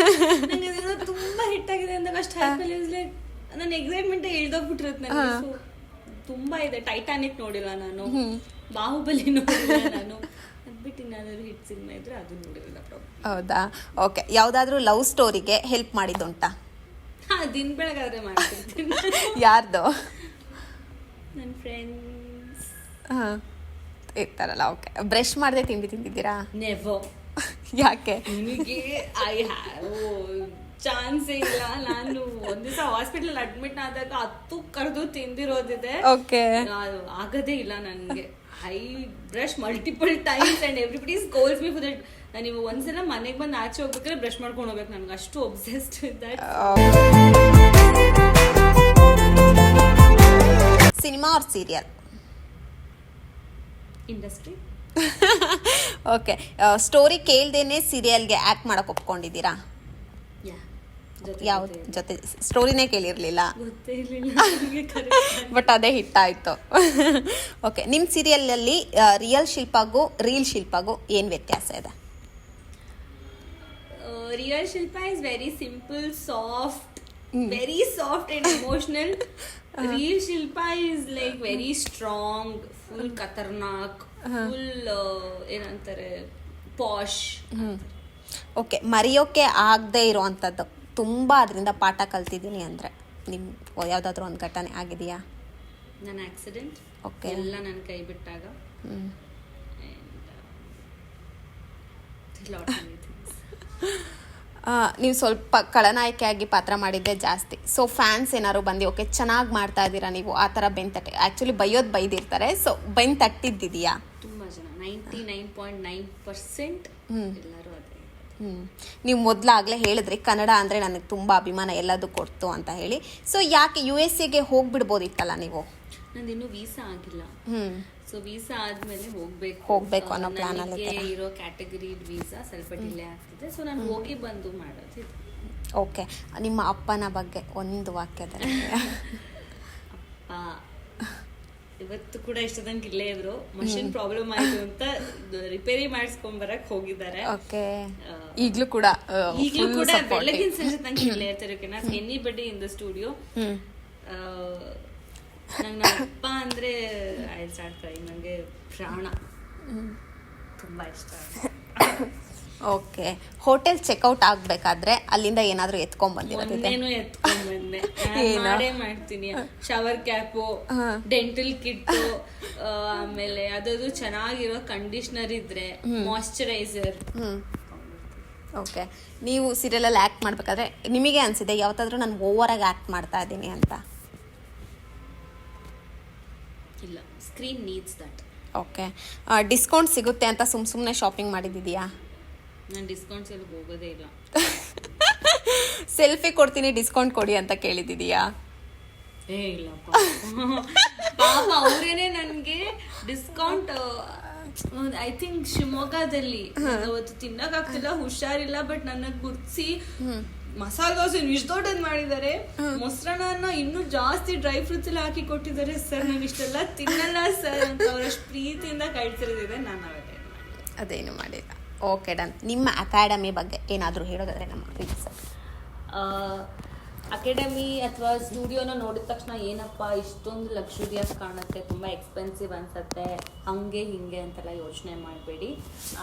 ನಂಗೆ ಅದೇನೋ ತುಂಬಾ ಹಿಟ್ ಆಗಿದೆ ಅಂದಾಗ ಅಷ್ಟು ಹ್ಯಾಪಲ್ಲಿ ಲೈಕ್ ನನ್ನ ಎಕ್ಸೈಟ್ಮೆಂಟ್ ಇಳ್ದೋಗ್ಬಿಟ್ಟಿರುತ್ತೆ ನನಗೆ. ಸೊ ತುಂಬಾ ಇದೆ. ಟೈಟಾನಿಕ್ ನೋಡಿಲ್ಲ ನಾನು, ಬಾಹುಬಲಿ ನೋಡಿಲ್ಲ ನಾನು, ಅದ್ಬಿಟ್ಟು ಇನ್ನಾದರೂ ಹಿಟ್ ಸಿನಿಮಾ ಇದ್ರೆ ಅದು ನೋಡಿರಲ್ಲ. ಹೌದಾ? ಓಕೆ, ಯಾವುದಾದ್ರೂ ಲವ್ ಸ್ಟೋರಿಗೆ ಹೆಲ್ಪ್ ಮಾಡಿದ್ದುಂಟಾ? ಹಾಂ, ದಿನ ಬೆಳಗಾದ್ರೆ ಮಾಡ್ತಿರ್ತೀನಿ. ಯಾರ್ದು? ನನ್ನ ಫ್ರೆಂಡ್ಸ್ ಇರ್ತಾರಲ್ಲ. ಓಕೆ, ಬ್ರಷ್ ಮಾಡದೆ ತಿಂಡಿ ತಿಂದಿದ್ದೀರಾ? ನೆವರ್. ಯಾಕೆ? ನನಗೆ ಐ ಹ್ಯಾವ್ ಚಾನ್ಸೇ ಇಲ್ಲ. ನಾನು ಒಂದ್ ದಿವಸ ಹಾಸ್ಪಿಟಲ್ ಅಡ್ಮಿಟ್ ಆದಾಗ 10 ಕರೆದು ತಿಂದಿರೋದಿದೆ. ಓಕೆ, ಆಗದೇ ಇಲ್ಲ ನನಗೆ. I blush multiple times and everybody scolds me for that. ನೀವು ಒಂದ್ಸಲ ಮನೆಗೆ ಬಂದು ಆಚೆ ಹೋಗ್ಬೇಕಾದ್ರೆ ಬ್ರಷ್ ಮಾಡ್ಕೊಂಡು ಹೋಗ್ಬೇಕು. ನನಗೆ ಅಷ್ಟು obsessed with that. Cinema or serial? Industry. Okay, story ಕೇಳ್ದೇನೆ ಸೀರಿಯಲ್ಗೆ ಆಕ್ಟ್ ಮಾಡಕ್ ಒಪ್ಕೊಂಡಿದ್ದೀರಾ? ಯಾವ ಜೊತೆ ಸ್ಟೋರಿನೇ ಕೇಳಿರ್ಲಿಲ್ಲ, ಗೊತ್ತೇ ಇರಲಿಲ್ಲ, ಬಟ್ ಅದೇ ಹಿಟ್ ಆಯ್ತು. ಓಕೆ, ನಿಮ್ಮ ಸೀರಿಯಲಲ್ಲಿ ರಿಯಲ್ ಶಿಲ್ಪಾಗೂ ರೀಲ್ ಶಿಲ್ಪಾಗೂ ಏನು ವ್ಯತ್ಯಾಸ ಇದೆ? Real Shilpa is very simple, soft, very soft and emotional. Reel Shilpa is like very strong, full ಖತರ್ನಾಕ್, ಫುಲ್ ಏನಂತಾರೆ ಪಾಶ್. ಓಕೆ, ಮರೆಯೋಕೆ ಆಗದೆ ಇರೋವಂಥದ್ದು, ತುಂಬ ಅದರಿಂದ ಪಾಠ ಕಲ್ತಿದ್ದೀನಿ ಅಂದರೆ ನಿಮ್ಮ ಯಾವುದಾದ್ರೂ ಒಂದು ಘಟನೆ ಆಗಿದೆಯಾ? ನನ್ನ ಆಕ್ಸಿಡೆಂಟ್. ಓಕೆ, ಎಲ್ಲ ನನ್ನ ಕೈ ಬಿಟ್ಟಾಗ. ನೀವು ಸ್ವಲ್ಪ ಖಳನಾಯಕಿಯಾಗಿ ಪಾತ್ರ ಮಾಡಿದ್ದೆ ಜಾಸ್ತಿ. ಸೊ ಫ್ಯಾನ್ಸ್ ಏನಾದ್ರು ಬಂದು ಓಕೆ ಚೆನ್ನಾಗಿ ಮಾಡ್ತಾ ಇದ್ದೀರಾ ನೀವು, ಆ ಥರ ಬೆನ್ ತಟ್ಟೆ ಆ್ಯಕ್ಚುಲಿ ಬೈದಿರ್ತಾರೆ. ಸೊ ಬೆನ್ ತಟ್ಟಿದ್ದಿದೆಯಾ? ತುಂಬ ಜನ, 99.9% ಎಲ್ಲರೂ ಅದೇ. ನೀವು ಮೊದಲಾಗಲೇ ಹೇಳಿದ್ರಿ ಕನ್ನಡ ಅಂದರೆ ನನಗೆ ತುಂಬ ಅಭಿಮಾನ, ಎಲ್ಲದೂ ಕೊಡ್ತು ಅಂತ ಹೇಳಿ. ಸೊ ಯಾಕೆ USA ಹೋಗ್ಬಿಡ್ಬೋದಿತ್ತಲ್ಲ ನೀವು? ನಂದಿನ್ನೂ ವೀಸಾ ಆಗಿಲ್ಲ. ಸೊ ವೀಸಾ ಆದ್ಮೇಲೆ ಹೋಗ್ಬೇಕು ಅನ್ನೋ ಪ್ಲಾನ್ ಅಲ್ಲಿ ಇರೋ ಕ್ಯಾಟಗರಿ ವೀಸಾ ಸ್ವಲ್ಪ ಡಿಲೇ ಆಗ್ತಿದೆ. ಸೊ ನಾನು ಹೋಗಿ ಬಂದು ಮಾಡೋದು. ಓಕೆ, ನಿಮ್ಮ ಅಪ್ಪನ ಬಗ್ಗೆ ಒಂದು ವಾಕ್ಯದಲ್ಲಿ. ಅಪ್ಪ ಇವತ್ತು ಕೂಡ ಇಷ್ಟದಂಗೆ ಇಲ್ಲೇ ಇದ್ರು. ಮಷಿನ್ ಪ್ರಾಬ್ಲಮ್ ಆಯ್ತು ಅಂತ ರಿಪೇರಿ ಮಾಡಿಸ್ಕೊಂಡ್ ಹೋಗಿದ್ದಾರೆ. ಓಕೆ, ಈಗಲೂ ಕೂಡ ಬೆಳಗಿನ ಸಂಜೆ ತನಕ ಇಲ್ಲೇ ಇರ್ತಾರೆ. Anybody in the studio. ನಂಗೆ ನಮ್ಮ ಅಪ್ಪ ಅಂದ್ರೆ ಐ ಸ್ಟಾರ್ಟ್ ಕ್ರೈಯಿಂಗ್. ನನಗೆ ಪ್ರಾಣ, ತುಂಬಾ ಇಷ್ಟ. ಓಕೆ, ಹೋಟೆಲ್ ಚೆಕ್ಔಟ್ ಆಗ್ಬೇಕಾದ್ರೆ ಅಲ್ಲಿಂದ ಏನಾದ್ರೂ ಎತ್ಕೊಂಡ್ ಬಂದಿರೋದಿದೆ? ಎತ್ಕೊಂಡ್ ಬಂದೆ, ಮಾಡೇ ಮಾಡ್ತೀನಿ. ಶವರ್ ಕ್ಯಾಪು, ಡೆಂಟಲ್ ಕಿಟ್, ಆಮೇಲೆ ಅದದು ಚೆನ್ನಾಗಿರೋ ಕಂಡೀಷನರ್ ಇದ್ರೆ, ಮಾಯಿಶ್ಚರೈಸರ್. ಓಕೆ, ನೀವು ಸೀರಿಯಲಲ್ಲಿ ಆ್ಯಕ್ಟ್ ಮಾಡ್ಬೇಕಾದ್ರೆ ನಿಮಗೆ ಅನಿಸಿದೆ ಯಾವತ್ತಾದ್ರೂ ನಾನು ಓವರಾಗಿ ಆ್ಯಕ್ಟ್ ಮಾಡ್ತಾ ಇದ್ದೀನಿ ಅಂತ? ಇಲ್ಲ, screen needs that. Okay, discount ಸಿಗುತ್ತೆ ಅಂತ ಸುಮ್ಮನೆ ಶಾಪಿಂಗ್ ಮಾಡಿದ್ದಿದೆಯಾ? ನಾನು ಡಿಸ್ಕೌಂಟ್ಸ್ ಎಲ್ಲ ಹೋಗೋದೇ ಇಲ್ಲ. ಸೆಲ್ಫಿ ಕೊಡ್ತೀನಿ ಡಿಸ್ಕೌಂಟ್ ಕೊಡಿ ಅಂತ ಕೇಳಿದ್ದಿದೆಯಾ? ಇಲ್ಲ ಪಾಪ, ಅವರೇನೆ ನನಗೆ ಡಿಸ್ಕೌಂಟ್. ಐ ಥಿಂಕ್ ಶಿವಮೊಗ್ಗದಲ್ಲಿ ಅವತ್ತು ತಿನ್ನಕ್ಕಾಗ್ತಿಲ್ಲ, ಹುಷಾರಿಲ್ಲ, ಬಟ್ ನನಗೆ ಗುರ್ತಿಸಿ ಮಸಾಲೆ ದೋಸೆ ಇಷ್ಟು ದೊಡ್ಡದು ಮಾಡಿದ್ದಾರೆ. ಮೊಸರನ್ನ ಇನ್ನೂ ಜಾಸ್ತಿ ಡ್ರೈ ಫ್ರೂಟ್ಸ್ ಎಲ್ಲ ಹಾಕಿ ಕೊಟ್ಟಿದ್ದಾರೆ. ಸರ್ ನಾನು ಇಷ್ಟೆಲ್ಲ ತಿನ್ನಲ್ಲ ಸರ್ ಅಂತ ಅವರಷ್ಟು ಪ್ರೀತಿಯಿಂದ ಕಳ್ಸಿರೋದಿದೆ. ನಾನು ಅದೇನು ಮಾಡಿಲ್ಲ. Okay done. ನಿಮ್ಮ ಅಕಾಡೆಮಿ ಬಗ್ಗೆ ಏನಾದರೂ ಹೇಳೋದಾದ್ರೆ ನಮ್ಮ ವೀಕ್ಷಕರು. ಅಕಾಡೆಮಿ ಅಥವಾ ಸ್ಟುಡಿಯೋನ ನೋಡಿದ ತಕ್ಷಣ ಏನಪ್ಪ ಇಷ್ಟೊಂದು ಲಕ್ಸುರಿಯಸ್ ಕಾಣುತ್ತೆ, ತುಂಬ ಎಕ್ಸ್ಪೆನ್ಸಿವ್ ಅನ್ಸುತ್ತೆ, ಹಂಗೆ ಹಿಂಗೆ ಅಂತೆಲ್ಲ ಯೋಚನೆ ಮಾಡಬೇಡಿ.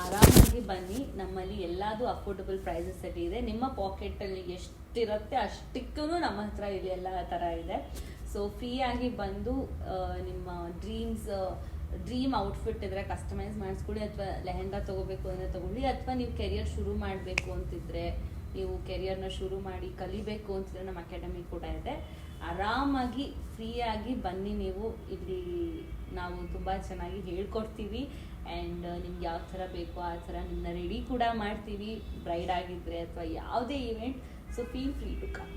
ಆರಾಮಾಗಿ ಬನ್ನಿ, ನಮ್ಮಲ್ಲಿ ಎಲ್ಲದೂ ಅಫೋರ್ಡಬಲ್ ಪ್ರೈಸಸಲ್ಲಿ ಇದೆ. ನಿಮ್ಮ ಪಾಕೆಟಲ್ಲಿ ಎಷ್ಟಿರುತ್ತೆ ಅಷ್ಟಕ್ಕೂ ನಮ್ಮ ಹತ್ರ ಇಲ್ಲಿ ಎಲ್ಲ ಥರ ಇದೆ. ಸೊ ಫ್ರೀಯಾಗಿ ಬಂದು ನಿಮ್ಮ ಡ್ರೀಮ್ ಔಟ್ಫಿಟ್ ಇದ್ರೆ ಕಸ್ಟಮೈಸ್ ಮಾಡಿಸ್ಕೊಳ್ಳಿ, ಅಥವಾ ಲೆಹೆಂಗಾ ತೊಗೋಬೇಕು ಅಂದರೆ ತೊಗೊಳ್ಳಿ, ಅಥವಾ ನೀವು ಕೆರಿಯರ್ ಶುರು ಮಾಡಬೇಕು ಅಂತಿದ್ರೆ, ನೀವು ಕೆರಿಯರ್ನ ಶುರು ಮಾಡಿ ಕಲಿಬೇಕು ಅಂತಿದ್ರೆ ನಮ್ಮ ಅಕಾಡೆಮಿ ಕೂಡ ಇದೆ. ಆರಾಮಾಗಿ ಫ್ರೀಯಾಗಿ ಬನ್ನಿ ನೀವು. ಇಲ್ಲಿ ನಾವು ತುಂಬ ಚೆನ್ನಾಗಿ ಹೇಳ್ಕೊಡ್ತೀವಿ ಆ್ಯಂಡ್ ನಿಮ್ಗೆ ಯಾವ ಥರ ಬೇಕೋ ಆ ಥರ ನಿಮ್ಮನ್ನ ರೆಡಿ ಕೂಡ ಮಾಡ್ತೀವಿ, ಬ್ರೈಡ್ ಆಗಿದ್ದರೆ ಅಥವಾ ಯಾವುದೇ event. So feel free to come.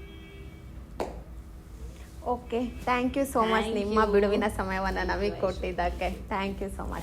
Okay, thank you so much ನಿಮ್ಮ ಬಿಡುವಿನ ಸಮಯವನ್ನು ನಮಗೆ ಕೊಟ್ಟಿದ್ದಕ್ಕೆ. Thank you so much.